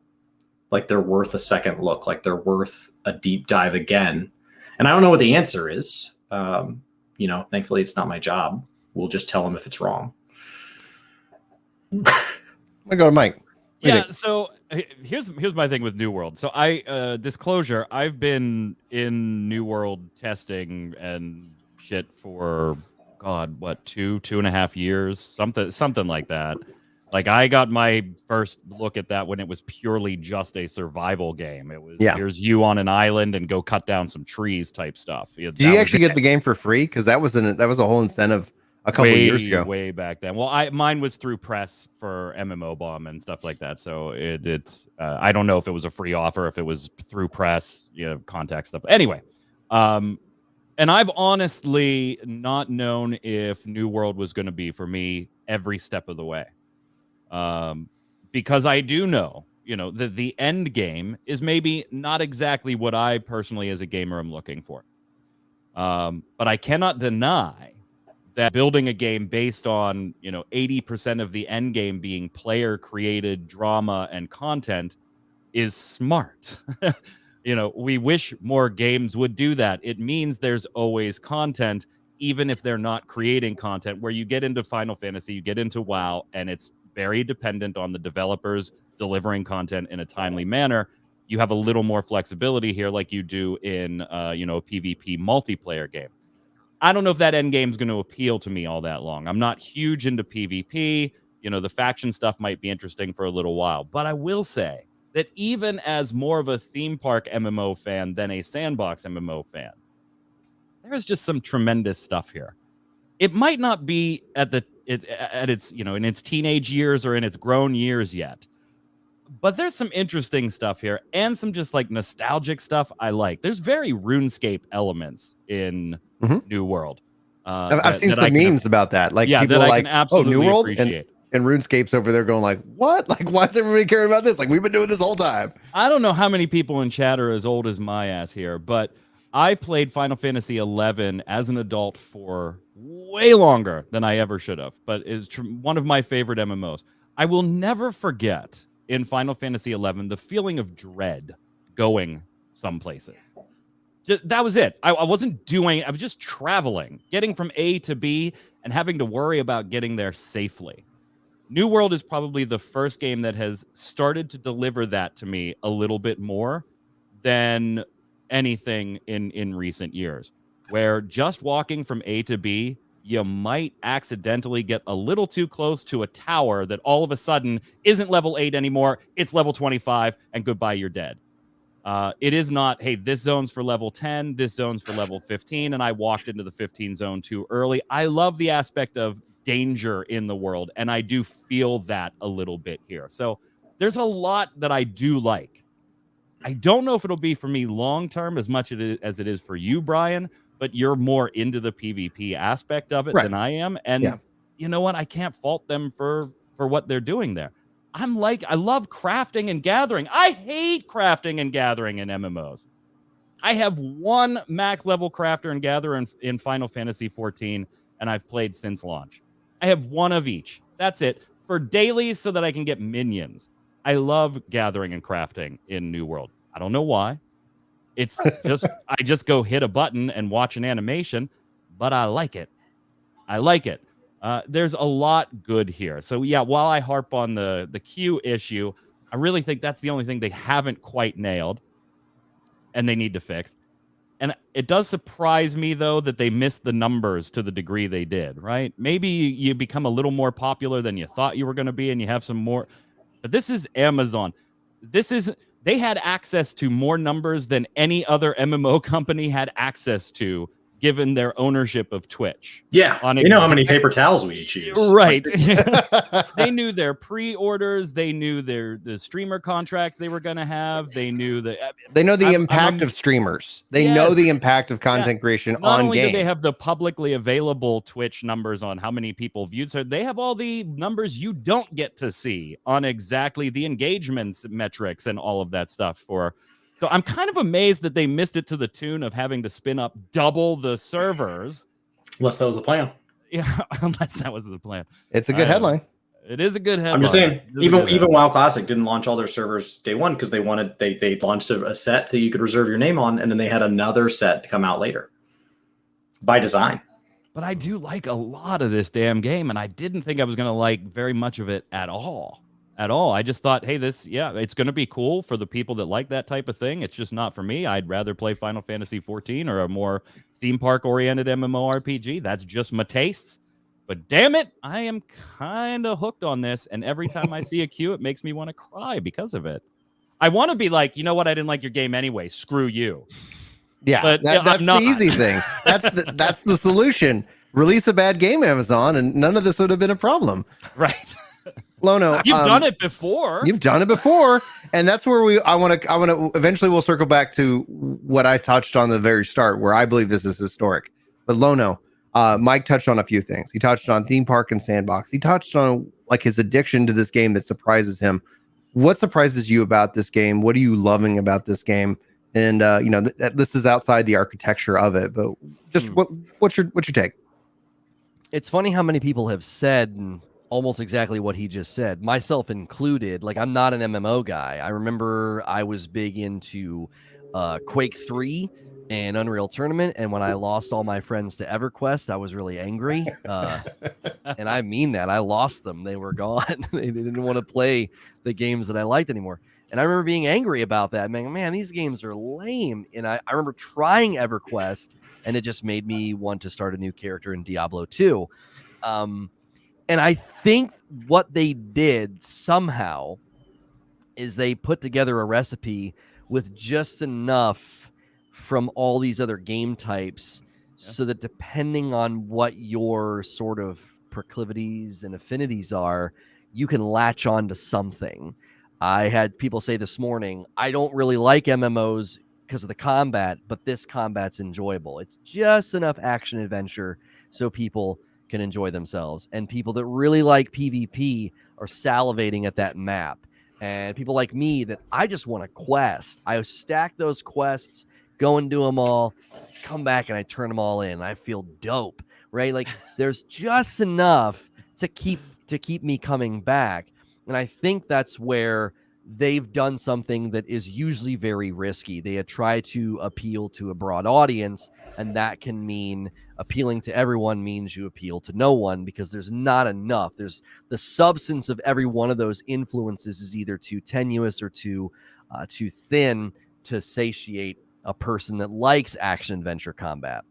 like they're worth a second look, like they're worth a deep dive again? And I don't know what the answer is. You know, thankfully it's not my job. We'll just tell them if it's wrong. I go to Mike. Yeah, so here's my thing with New World. So disclosure, I've been in New World testing and shit for two and a half years, something like that. Like I got my first look at that when it was purely just a survival game. It was here's you on an island and go cut down some trees type stuff. Did you actually get the game for free? Because that was a whole incentive a couple of years ago. Way back then. Well, mine was through press for MMO Bomb and stuff like that. So it's I don't know if it was a free offer, if it was through press, contact stuff. Anyway, and I've honestly not known if New World was going to be for me every step of the way. Because I do know, that the end game is maybe not exactly what I personally as a gamer am looking for. But I cannot deny that building a game based on, 80% of the end game being player created drama and content is smart. We wish more games would do that. It means there's always content, even if they're not creating content. Where you get into Final Fantasy, you get into WoW, and it's very dependent on the developers delivering content in a timely manner. You have a little more flexibility here like you do in, a PvP multiplayer game. I don't know if that end game is going to appeal to me all that long. I'm not huge into PvP. The faction stuff might be interesting for a little while. But I will say that even as more of a theme park MMO fan than a sandbox MMO fan, there is just some tremendous stuff here. It might not be at its, in its teenage years or in its grown years yet. But there's some interesting stuff here and some just like nostalgic stuff I like. There's very RuneScape elements in New World. I've seen some memes about that. Like people are like, New World? And RuneScape's over there going like, what? Like, why is everybody caring about this? Like, we've been doing this whole time. I don't know how many people in chat are as old as my ass here, but I played Final Fantasy XI as an adult for way longer than I ever should have, but is one of my favorite MMOs. I will never forget in Final Fantasy XI the feeling of dread going some places. That was it. I wasn't doing, I was just traveling, getting from A to B and having to worry about getting there safely. New World is probably the first game that has started to deliver that to me a little bit more than anything in recent years, where just walking from A to B, you might accidentally get a little too close to a tower that all of a sudden isn't level 8 anymore. It's level 25, and goodbye, you're dead. It is not, hey, this zone's for level 10, this zone's for level 15, and I walked into the 15 zone too early. I love the aspect of danger in the world, and I do feel that a little bit here. So there's a lot that I do like. I don't know if it'll be for me long term as much as it is for you, Brian, but you're more into the PvP aspect of it than I am. And you know what? I can't fault them for what they're doing there. I love crafting and gathering. I hate crafting and gathering in MMOs. I have one max level crafter and gatherer in Final Fantasy XIV, and I've played since launch. I have one of each. That's it. For dailies so that I can get minions. I love gathering and crafting in New World. I don't know why. It's just, I just go hit a button and watch an animation, but I like it. I like it. There's a lot good here. So yeah, while I harp on the queue issue, I really think that's the only thing they haven't quite nailed and they need to fix. And it does surprise me, though, that they missed the numbers to the degree they did, right? Maybe you become a little more popular than you thought you were going to be and you have some more. But this is Amazon. They had access to more numbers than any other MMO company had access to, given their ownership of Twitch. Yeah, you know how many paper towels we each use. Right. They knew their pre-orders. They knew the streamer contracts they were going to have. They knew they know the impact of streamers. They know the impact of content creation Not on only game. do they have the publicly available Twitch numbers on how many people viewed, so they have all the numbers you don't get to see on exactly the engagements metrics and all of that stuff So I'm kind of amazed that they missed it to the tune of having to spin up double the servers. Unless that was the plan. Yeah, unless that was the plan. It's a good headline. It is a good headline. I'm just saying, even WoW Classic didn't launch all their servers day one because they launched a set that you could reserve your name on, and then they had another set to come out later. By design. But I do like a lot of this damn game, and I didn't think I was going to like very much of it at all. I just thought, hey, it's going to be cool for the people that like that type of thing. It's just not for me. I'd rather play Final Fantasy XIV or a more theme park oriented MMORPG. That's just my tastes. But damn it, I am kind of hooked on this. And every time I see a queue, it makes me want to cry because of it. I want to be like, you know what? I didn't like your game anyway. Screw you. Yeah, but that's the easy thing. That's the solution. Release a bad game, Amazon, and none of this would have been a problem. Right. Lono, you've done it before. You've done it before, and that's where I want to. Eventually, we'll circle back to what I touched on the very start, where I believe this is historic. But Lono, Mike touched on a few things. He touched on theme park and sandbox. He touched on like his addiction to this game that surprises him. What surprises you about this game? What are you loving about this game? And this is outside the architecture of it, but just what's your take? It's funny how many people have said almost exactly what he just said, myself included. Like, I'm not an MMO guy. I remember I was big into Quake 3 and Unreal Tournament, and when I lost all my friends to EverQuest, I was really angry. And I mean that. I lost them. They were gone. They didn't want to play the games that I liked anymore. And I remember being angry about that. Man, these games are lame. And I remember trying EverQuest, and it just made me want to start a new character in Diablo 2. And I think what they did somehow is they put together a recipe with just enough from all these other game types so that depending on what your sort of proclivities and affinities are, you can latch on to something. I had people say this morning, I don't really like MMOs because of the combat, but this combat's enjoyable. It's just enough action adventure so people can enjoy themselves. And people that really like PvP are salivating at that map. And people like me that I just want a quest. I stack those quests, go and do them all, come back and I turn them all in. I feel dope, right? Like there's just enough to keep me coming back. And I think that's where they've done something that is usually very risky. They had tried to appeal to a broad audience, and that can mean appealing to everyone means you appeal to no one because there's not enough. There's the substance of every one of those influences is either too tenuous or too thin to satiate a person that likes action adventure combat.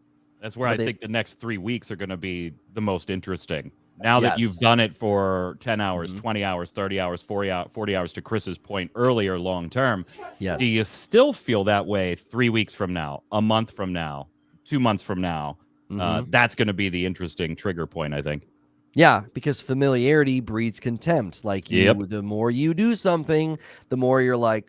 That's where I think the next 3 weeks are going to be the most interesting. Now that you've done it for 10 hours, 20 hours, 30 hours, 40 hours, to Chris's point earlier, long term, do you still feel that way 3 weeks from now, a month from now, 2 months from now? That's going to be the interesting trigger point, I think. Yeah, because familiarity breeds contempt. Like, the more you do something, the more you're like,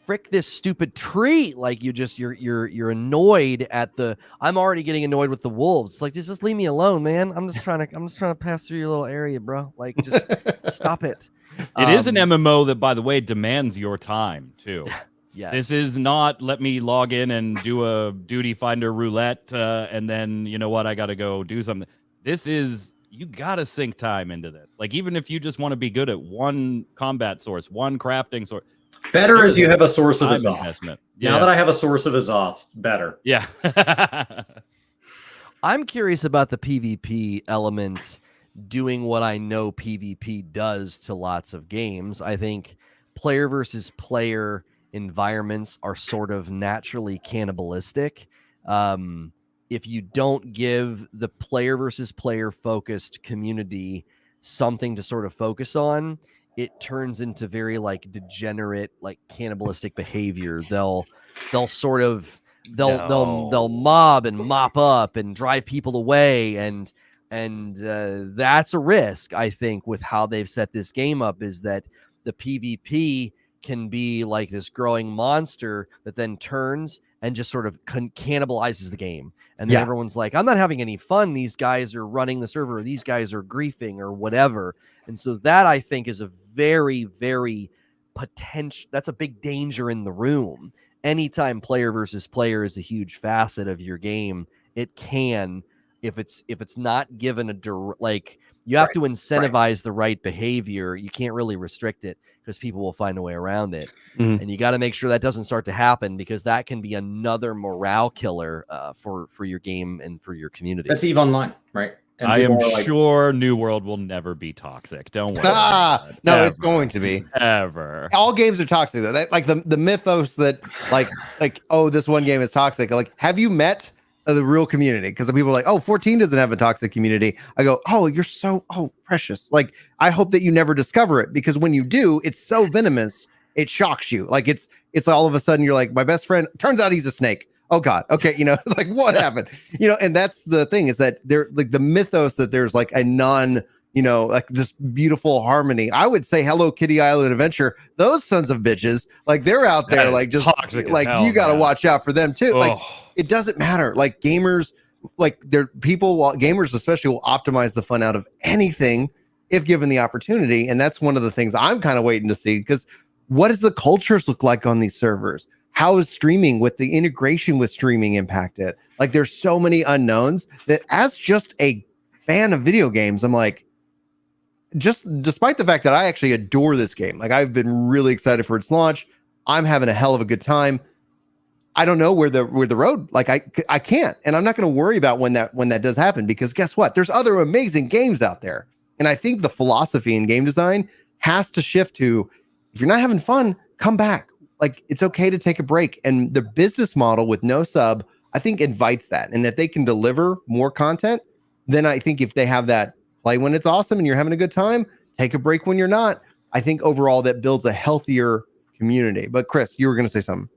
frick this stupid tree. Like, you're annoyed at the. I'm already getting annoyed with the wolves. It's like, just leave me alone, man. I'm just trying to pass through your little area, bro. Like, just stop it. It is an MMO that, by the way, demands your time too. Yes. This is not let me log in and do a duty finder roulette, and then you know what, I got to go do something. This is. You got to sink time into this. Like, even if you just want to be good at one combat source, one crafting source. Better as you have a source of Azoth. Investment. Now that I have a source of Azoth, better. Yeah. I'm curious about the PvP element doing what I know PvP does to lots of games. I think player versus player environments are sort of naturally cannibalistic. If you don't give the player versus player focused community something to sort of focus on, it turns into very like degenerate, like cannibalistic behavior. They'll mob and mop up and drive people away, and that's a risk, I think, with how they've set this game up, is that the PvP can be like this growing monster that then turns and just sort of cannibalizes the game. And then everyone's like, I'm not having any fun. These guys are running the server, or these guys are griefing or whatever. And so that, I think, is a very, very potential. That's a big danger in the room. Anytime player versus player is a huge facet of your game, it can, if it's not given you have to incentivize the right behavior. You can't really restrict it, because people will find a way around it. And you got to make sure that doesn't start to happen, because that can be another morale killer for your game and for your community. That's EVE Online, right? And I am sure New World will never be toxic. Don't worry. No, Ever. it's going to be. Ever. All games are toxic, though. That, like the mythos that like oh, this one game is toxic. Like, have you met the real community? Because the people are like, oh, 14 doesn't have a toxic community. I go, oh, you're so precious. Like, I hope that you never discover it, because when you do, it's so venomous, it shocks you. Like, it's all of a sudden you're like, my best friend, turns out he's a snake. Oh God. Okay. It's like, what happened? And that's the thing, is that there, like, the mythos that there's like a like this beautiful harmony. I would say Hello Kitty Island Adventure, those sons of bitches, like, they're out there like just toxic, like, you got to watch out for them too. Like, it doesn't matter. Like, gamers, like, gamers especially will optimize the fun out of anything if given the opportunity. And that's one of the things I'm kind of waiting to see, because what does the cultures look like on these servers? How is streaming, with the integration with streaming, impacted? Like, there's so many unknowns that, as just a fan of video games, I'm like, just despite the fact that I actually adore this game, like, I've been really excited for its launch. I'm having a hell of a good time. I don't know where the road, like, I can't, and I'm not going to worry about when that does happen, because guess what? There's other amazing games out there. And I think the philosophy in game design has to shift to, if you're not having fun, come back. Like, it's okay to take a break. And the business model with no sub, I think, invites that. And if they can deliver more content, then I think if they have that play when it's awesome and you're having a good time, take a break when you're not, I think overall that builds a healthier community. But Chris, you were going to say something.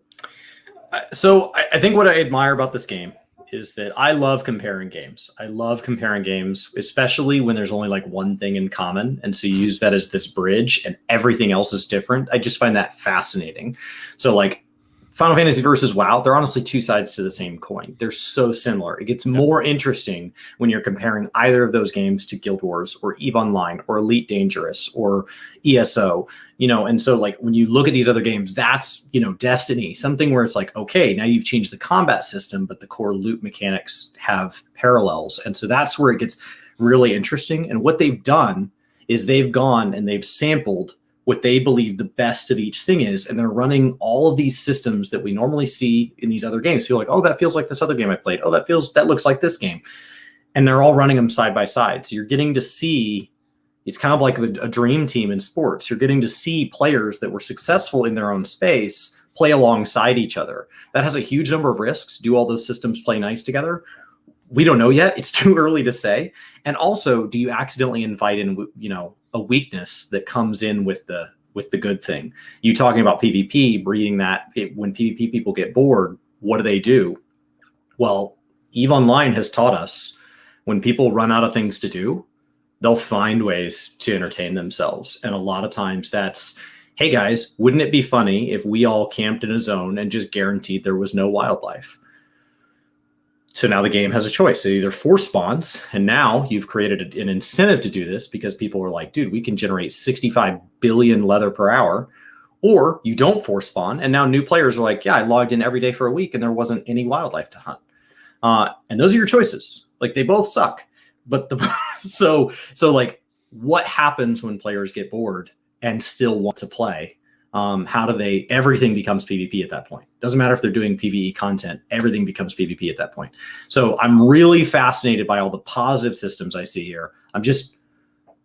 So I think what I admire about this game is that I love comparing games. I love comparing games, especially when there's only like one thing in common. And so you use that as this bridge and everything else is different. I just find that fascinating. So like Final Fantasy versus WoW, they're honestly two sides to the same coin. They're so similar. It gets more interesting when you're comparing either of those games to Guild Wars or EVE Online or Elite Dangerous or ESO, and so like when you look at these other games, that's, Destiny, something where it's like, okay, now you've changed the combat system, but the core loot mechanics have parallels. And so that's where it gets really interesting. And what they've done is they've gone and they've sampled what they believe the best of each thing is. And they're running all of these systems that we normally see in these other games. Feel like, oh, that feels like this other game I played. Oh, that looks like this game. And they're all running them side by side. So you're getting to see, it's kind of like a dream team in sports. You're getting to see players that were successful in their own space play alongside each other. That has a huge number of risks. Do all those systems play nice together? we don't know yet. It's too early to say. And also, do you accidentally invite in, a weakness that comes in with the good thing? You talking about PvP, breeding that when PvP people get bored, what do? Well, EVE Online has taught us when people run out of things to do, they'll find ways to entertain themselves. And a lot of times that's, hey guys, wouldn't it be funny if we all camped in a zone and just guaranteed there was no wildlife? So now the game has a choice. It either force spawns, and now you've created an incentive to do this because people are like, dude, we can generate 65 billion leather per hour. Or you don't force spawn, and now new players are like, yeah, I logged in every day for a week and there wasn't any wildlife to hunt. And those are your choices. Like, they both suck. But so like, what happens when players get bored and still want to play? Everything becomes PvP at that point. Doesn't matter if they're doing PvE content, everything becomes PvP at that point. So I'm really fascinated by all the positive systems I see here. I'm just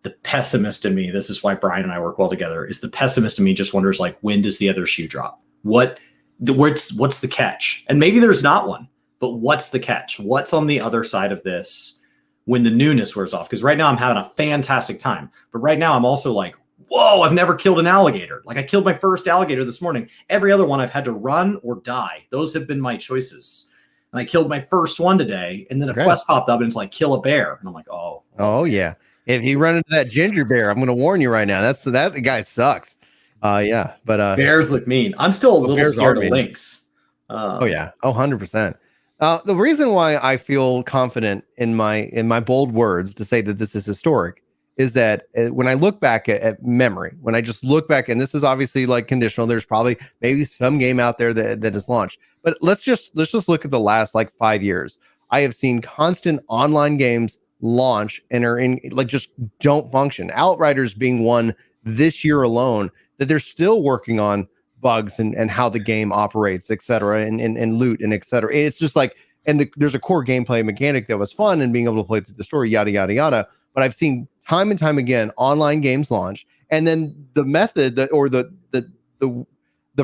the pessimist in me. This is why Brian and I work well together. Is the pessimist in me just wonders, like, when does the other shoe drop? What's the catch? And maybe there's not one, but what's the catch? What's on the other side of this when the newness wears off? Because right now I'm having a fantastic time, but right now I'm also like, whoa, I've never killed an alligator. Like, I killed my first alligator this morning. Every other one I've had to run or die. Those have been my choices. And I killed my first one today, and then a quest popped up and it's like, kill a bear. And I'm like, oh yeah. If you run into that ginger bear, I'm going to warn you right now. That guy sucks. Yeah, but bears look mean. I'm still a little scared of lynx. Oh yeah, 100%. The reason why I feel confident in my bold words to say that this is historic is that when I look back at memory, when I just look back, and this is obviously like conditional, there's probably maybe some game out there that is launched, but let's just look at the last like 5 years. I have seen constant online games launch and are in, like, just don't function. Outriders being one this year alone, that they're still working on bugs and how the game operates, etc., and loot and etc. It's just like, and there's a core gameplay mechanic that was fun and being able to play through the story, yada yada yada. But I've seen time and time again online games launch, and then the method the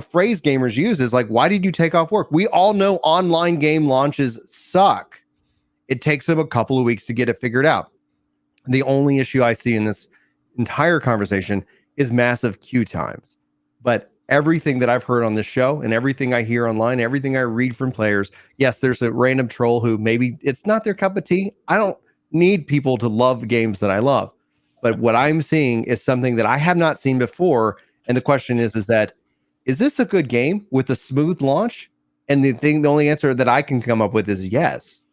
phrase gamers use is like, why did you take off work? We all know online game launches suck. It takes them a couple of weeks to get it figured out. The only issue I see in this entire conversation is massive queue times. But everything that I've heard on this show and everything I hear online, everything I read from players, yes, there's a random troll who maybe it's not their cup of tea. I don't need people to love games that I love. But what I'm seeing is something that I have not seen before. And the question is this a good game with a smooth launch? And the only answer that I can come up with is yes.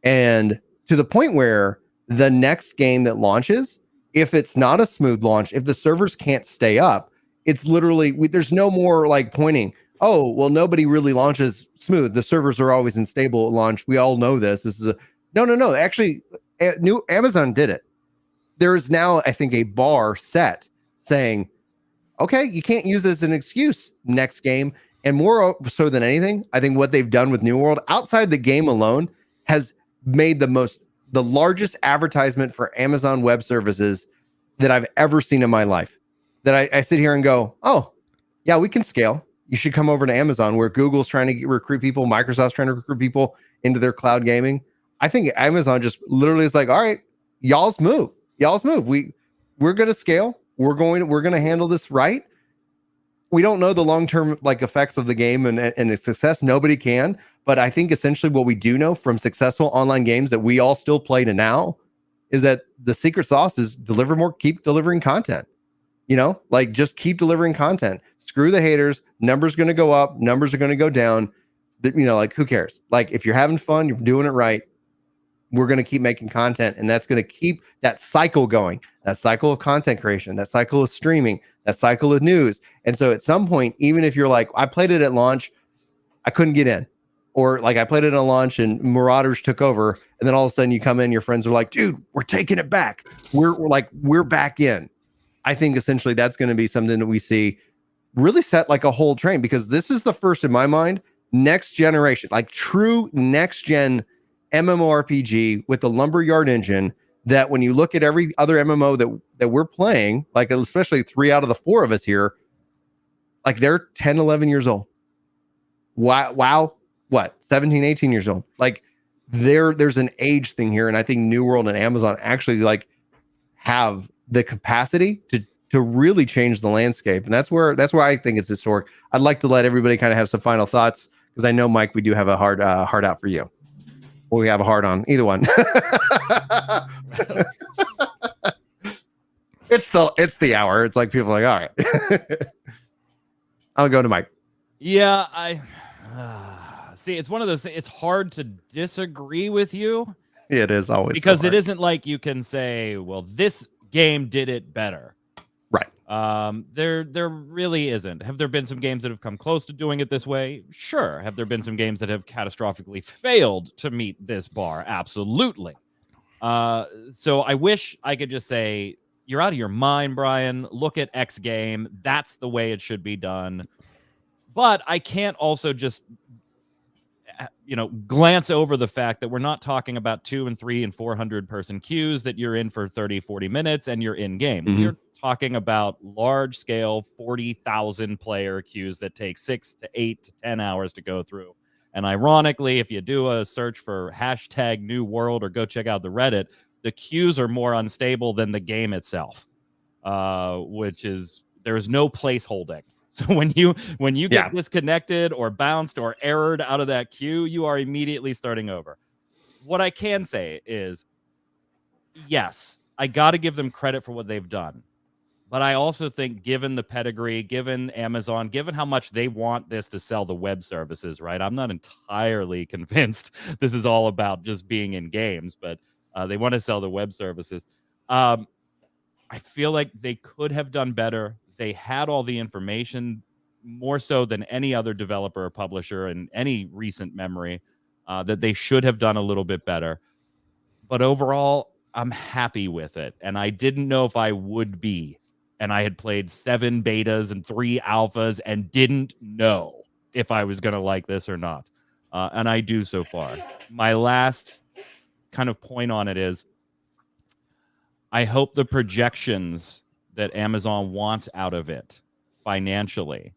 And to the point where the next game that launches, if it's not a smooth launch, if the servers can't stay up, it's literally, there's no more like pointing, oh, well, nobody really launches smooth. The servers are always unstable at launch. We all know this. This is a no. Actually, new Amazon did it. There is now, I think, a bar set saying, okay, you can't use this as an excuse next game. And more so than anything, I think what they've done with New World outside the game alone has made the largest advertisement for Amazon Web Services that I've ever seen in my life. That I sit here and go, oh, yeah, we can scale. You should come over to Amazon, where Google's trying to recruit people, Microsoft's trying to recruit people into their cloud gaming. I think Amazon just literally is like, all right, y'all's move. We're going to scale. We're going to handle this right. We don't know the long-term like effects of the game and its success. Nobody can. But I think essentially what we do know from successful online games that we all still play to now is that the secret sauce is keep delivering content. Like, just keep delivering content. Screw the haters. Numbers going to go up. Numbers are going to go down. Like, who cares? Like, if you're having fun, you're doing it right, we're going to keep making content, and that's going to keep that cycle going, that cycle of content creation, that cycle of streaming, that cycle of news. And so at some point, even if you're like, I played it at launch, I couldn't get in, or like I played it at launch and Marauders took over, and then all of a sudden you come in, your friends are like, dude, we're taking it back. We're back in. I think essentially that's going to be something that we see really set like a whole train, because this is the first, in my mind, next generation, like true next gen MMORPG with the Lumberyard engine, that when you look at every other MMO that we're playing, like especially 3 out of the 4 of us here, like they're 10, 11 years old. Wow. What? 17, 18 years old. Like there's an age thing here, and I think New World and Amazon actually like have the capacity to really change the landscape, and that's where I think it's historic. I'd like to let everybody kind of have some final thoughts, because I know, Mike, we do have a hard out for you. Well, we have a hard on either one. It's the hour. It's like people are like, all right. I'll go to Mike. Yeah, I see. It's one of those things. It's hard to disagree with you. It is always because so it isn't like you can say, well, this game did it better. Right. There really isn't. Have there been some games that have come close to doing it this way? Sure. Have there been some games that have catastrophically failed to meet this bar? Absolutely. So I wish I could just say, you're out of your mind, Brian. Look at X game. That's the way it should be done. But I can't also just, glance over the fact that we're not talking about 200 and 300 and 400 person queues that you're in for 30, 40 minutes and you're in game. Mm-hmm. You're talking about large scale 40,000 player queues that take 6 to 8 to 10 hours to go through. And ironically, if you do a search for hashtag New World or go check out the Reddit, the queues are more unstable than the game itself, which is there is no place holding. So when you get disconnected or bounced or errored out of that queue, you are immediately starting over. What I can say is, yes, I got to give them credit for what they've done. But I also think, given the pedigree, given Amazon, given how much they want this to sell the web services, right? I'm not entirely convinced this is all about just being in games, but they want to sell the web services. I feel like they could have done better. They had all the information, more so than any other developer or publisher in any recent memory, that they should have done a little bit better. But overall, I'm happy with it. And I didn't know if I would be. And I had played 7 betas and 3 alphas and didn't know if I was going to like this or not. And I do so far. My last kind of point on it is, I hope the projections that Amazon wants out of it financially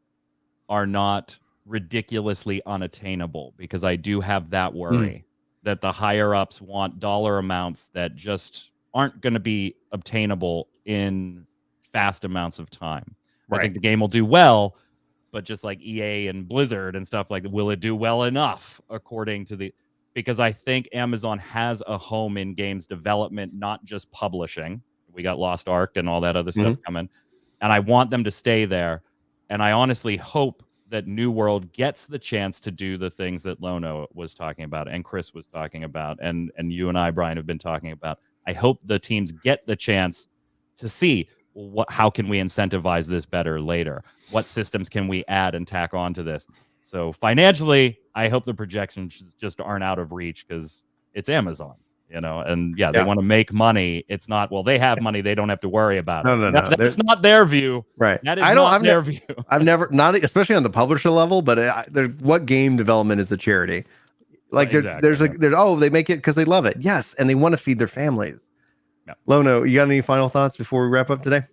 are not ridiculously unattainable, because I do have that worry that the higher ups want dollar amounts that just aren't going to be obtainable in fast amounts of time. Right. I think the game will do well, but just like EA and Blizzard and stuff like that, will it do well enough according to the... Because I think Amazon has a home in games development, not just publishing. We got Lost Ark and all that other stuff coming. And I want them to stay there. And I honestly hope that New World gets the chance to do the things that Lono was talking about and Chris was talking about and you and I, Brian, have been talking about. I hope the teams get the chance to see how can we incentivize this better later? What systems can we add and tack onto this? So financially, I hope the projections just aren't out of reach, because it's Amazon, and they want to make money. It's not, well, they have money, they don't have to worry about it. No. That's not their view. Right. That is not their view. I've never, not especially on the publisher level, but what game development is a charity? Like there's they make it because they love it. Yes. And they want to feed their families. Yep. Lono, you got any final thoughts before we wrap up today?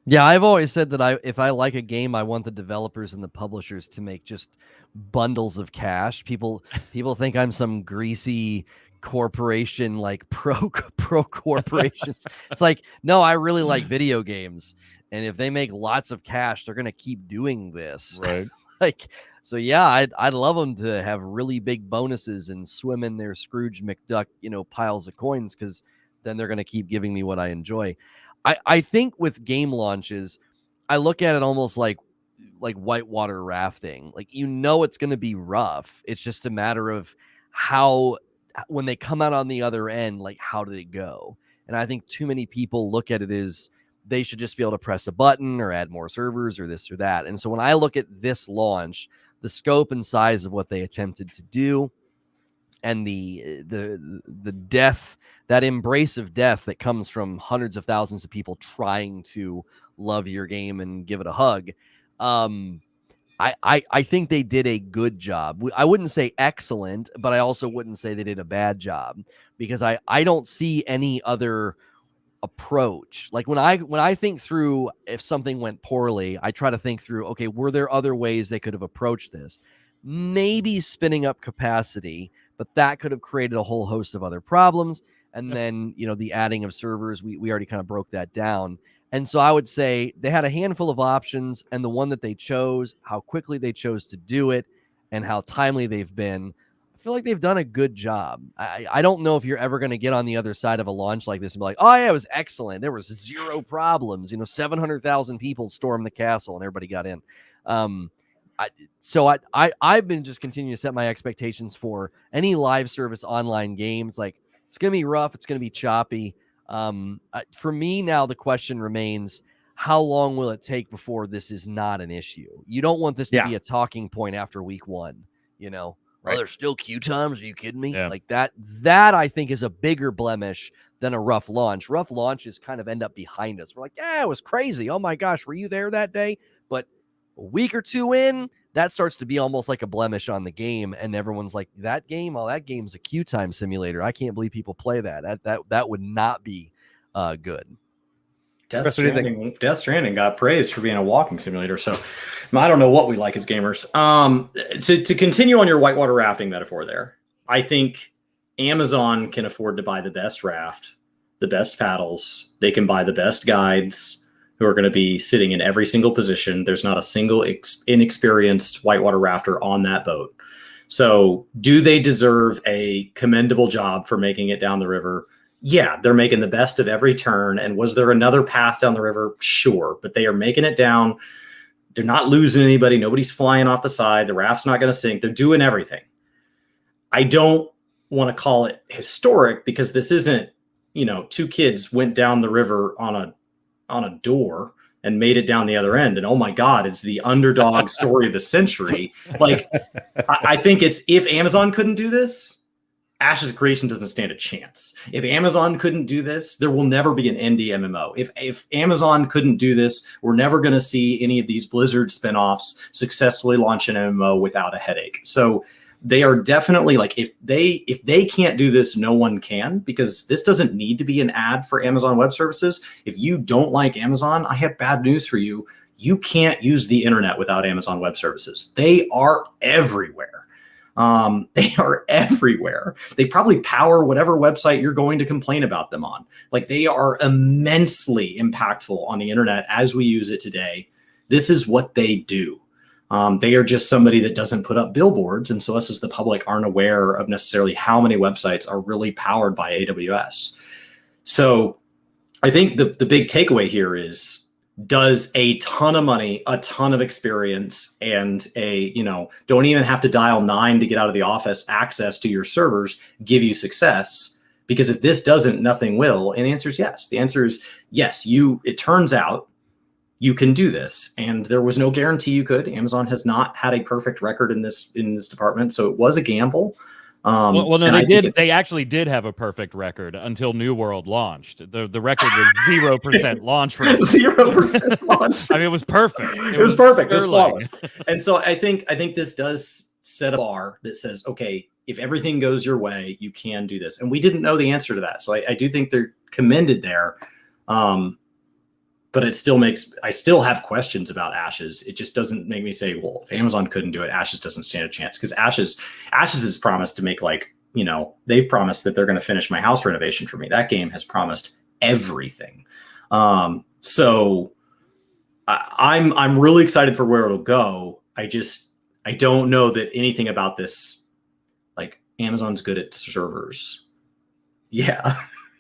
Yeah, I've always said that if I like a game, I want the developers and the publishers to make just bundles of cash. People think I'm some greasy corporation, like pro corporations. It's like, no, I really like video games, and if they make lots of cash, they're gonna keep doing this. Right. So yeah, I'd love them to have really big bonuses and swim in their Scrooge McDuck, piles of coins, because then they're gonna keep giving me what I enjoy. I think with game launches, I look at it almost like whitewater rafting. Like, it's going to be rough. It's just a matter of how, when they come out on the other end, like, how did it go? And I think too many people look at it as they should just be able to press a button or add more servers or this or that. And so when I look at this launch, the scope and size of what they attempted to do, and the death, that embrace of death that comes from hundreds of thousands of people trying to love your game and give it a hug. I think they did a good job. I wouldn't say excellent, but I also wouldn't say they did a bad job, because I don't see any other approach. Like when I think through if something went poorly, I try to think through, okay, were there other ways they could have approached this? Maybe spinning up capacity, but that could have created a whole host of other problems. And then, the adding of servers, we already kind of broke that down. And so I would say they had a handful of options, and the one that they chose, how quickly they chose to do it, and how timely they've been, I feel like they've done a good job. I don't know if you're ever going to get on the other side of a launch like this and be like, oh, yeah, it was excellent. There was zero problems. 700,000 people stormed the castle and everybody got in. I've been just continuing to set my expectations for any live service online games. Like, it's going to be rough. It's going to be choppy. For me now, the question remains, how long will it take before this is not an issue? You don't want this to be a talking point after week one, Right. Oh, there's still queue times. Are you kidding me? Yeah. Like that I think is a bigger blemish than a rough launch. Rough launches kind of end up behind us. We're like, yeah, it was crazy. Oh my gosh, were you there that day? But a week or two in, that starts to be almost like a blemish on the game, and everyone's like, that game's a queue time simulator. I can't believe people play that. That would not be good. Death Stranding got praised for being a walking simulator, so I don't know what we like as gamers. To continue on your whitewater rafting metaphor there, I think Amazon can afford to buy the best raft, the best paddles. They can buy the best guides who are going to be sitting in every single position. There's not a single inexperienced whitewater rafter on that boat. So do they deserve a commendable job for making it down the river? Yeah, they're making the best of every turn. And was there another path down the river? Sure. But they are making it down. They're not losing anybody. Nobody's flying off the side. The raft's not going to sink. They're doing everything. I don't want to call it historic because this isn't, two kids went down the river on a door and made it down the other end. And oh my God, it's the underdog story of the century. Like, I think if Amazon couldn't do this, Ash's creation doesn't stand a chance. If Amazon couldn't do this, there will never be an indie MMO. If Amazon couldn't do this, we're never going to see any of these Blizzard spinoffs successfully launch an MMO without a headache. So they are definitely like, if they can't do this, no one can, because this doesn't need to be an ad for Amazon Web Services. If you don't like Amazon, I have bad news for you. You can't use the internet without Amazon Web Services. They are everywhere. They are everywhere. They probably power whatever website you're going to complain about them on. Like, they are immensely impactful on the internet as we use it today. This is what they do. They are just somebody that doesn't put up billboards. And so us as the public aren't aware of necessarily how many websites are really powered by AWS. So I think the big takeaway here is, does a ton of money, a ton of experience, and don't even have to dial 9 to get out of the office access to your servers give you success? Because if this doesn't, nothing will. And the answer is yes. The answer is yes. It turns out you can do this, and there was no guarantee you could. Amazon has not had a perfect record in this department, so it was a gamble. No, they did. They actually did have a perfect record until New World launched. The record was 0% launch rate. 0% launch. I mean, it was perfect. It was perfect. It was flawless. And so I think this does set a bar that says, okay, if everything goes your way, you can do this. And we didn't know the answer to that, so I do think they're commended there. But it still I still have questions about Ashes. It just doesn't make me say, well, if Amazon couldn't do it, Ashes doesn't stand a chance. Because Ashes has promised to make, they've promised that they're going to finish my house renovation for me. That game has promised everything. So I'm really excited for where it'll go. I don't know that anything about this, like, Amazon's good at servers. Yeah,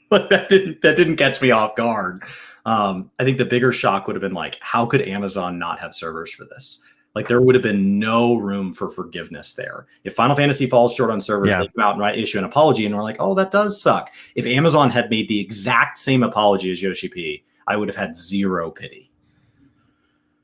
but that didn't catch me off guard. I think the bigger shock would have been like, how could Amazon not have servers for this? Like, there would have been no room for forgiveness there. If Final Fantasy falls short on servers, they come out and issue an apology, and we're like, oh, that does suck. If Amazon had made the exact same apology as Yoshi P, I would have had zero pity.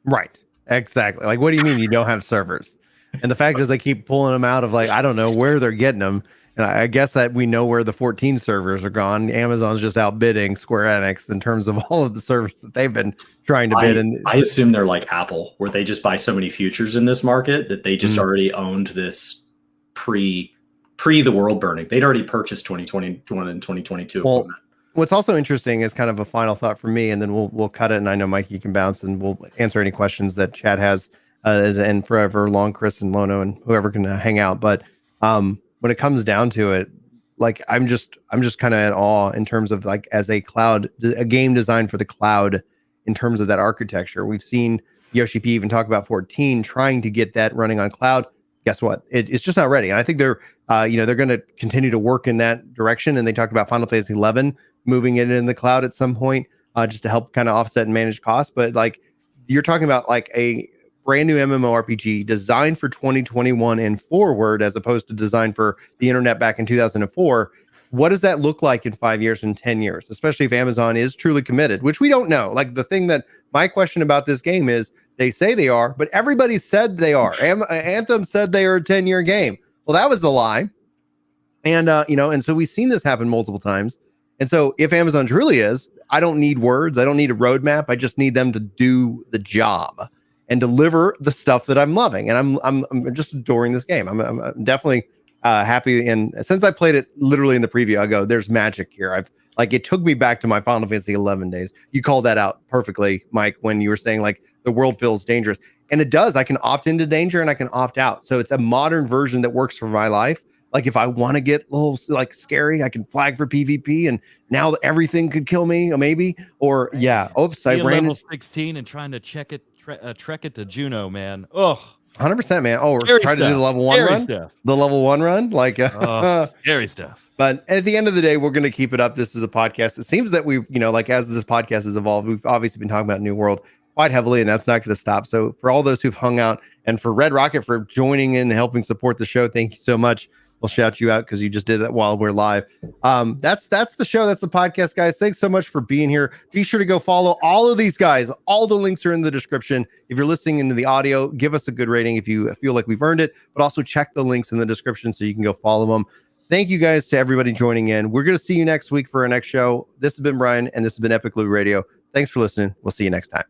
Right. Exactly. Like, what do you mean you don't have servers? And the fact is, they keep pulling them out of, like, I don't know where they're getting them. And I guess that we know where the 14 servers are gone. Amazon's just outbidding Square Enix in terms of all of the servers that they've been trying to bid. And I assume they're like Apple, where they just buy so many futures in this market that they just already owned this pre the world burning. They'd already purchased 2021 and 2022. Well, what's also interesting is kind of a final thought for me, and then we'll cut it. And I know Mike, you can bounce, and we'll answer any questions that Chad has, and forever long, Chris and Lono and whoever can hang out. But when when it comes down to it, like I'm just kind of in awe in terms of like as a game designed for the cloud in terms of that architecture. We've seen Yoshi P even talk about 14 trying to get that running on cloud. Guess what? It's just not ready. And I think they're going to continue to work in that direction. And they talked about Final Fantasy XI moving it in the cloud at some point, just to help kind of offset and manage costs. But like you're talking about like a brand new MMORPG designed for 2021 and forward, as opposed to designed for the internet back in 2004. What does that look like in 5 years and 10 years, especially if Amazon is truly committed, which we don't know. Like the thing that my question about this game is they say they are, but everybody said they are. Anthem said they are a 10-year game. Well, that was a lie. And, and so we've seen this happen multiple times. And so if Amazon truly is, I don't need words. I don't need a roadmap. I just need them to do the job and deliver the stuff that I'm loving. And I'm just adoring this game. I'm definitely happy. And since I played it literally in the preview, I go, there's magic here. It took me back to my Final Fantasy XI days. You called that out perfectly, Mike, when you were saying like the world feels dangerous. And it does. I can opt into danger and I can opt out. So it's a modern version that works for my life. Like if I want to get a little like scary, I can flag for PvP and now everything could kill me, or maybe. Or yeah, oops, I ran level 16 and trying to trek it to Juno, man. Oh, 100%, man. Oh, we're trying to do the level 1 run. Stuff. The level 1 run, like scary stuff. But at the end of the day, we're going to keep it up. This is a podcast. It seems that we've, like as this podcast has evolved, we've obviously been talking about New World quite heavily, and that's not going to stop. So for all those who've hung out, and for Red Rocket for joining in and helping support the show, thank you so much. We'll shout you out because you just did it while we're live. That's the show. That's the podcast, guys. Thanks so much for being here. Be sure to go follow all of these guys. All the links are in the description. If you're listening into the audio, give us a good rating if you feel like we've earned it, but also check the links in the description so you can go follow them. Thank you guys to everybody joining in. We're going to see you next week for our next show. This has been Brian, and this has been Epic Loot Radio. Thanks for listening. We'll see you next time.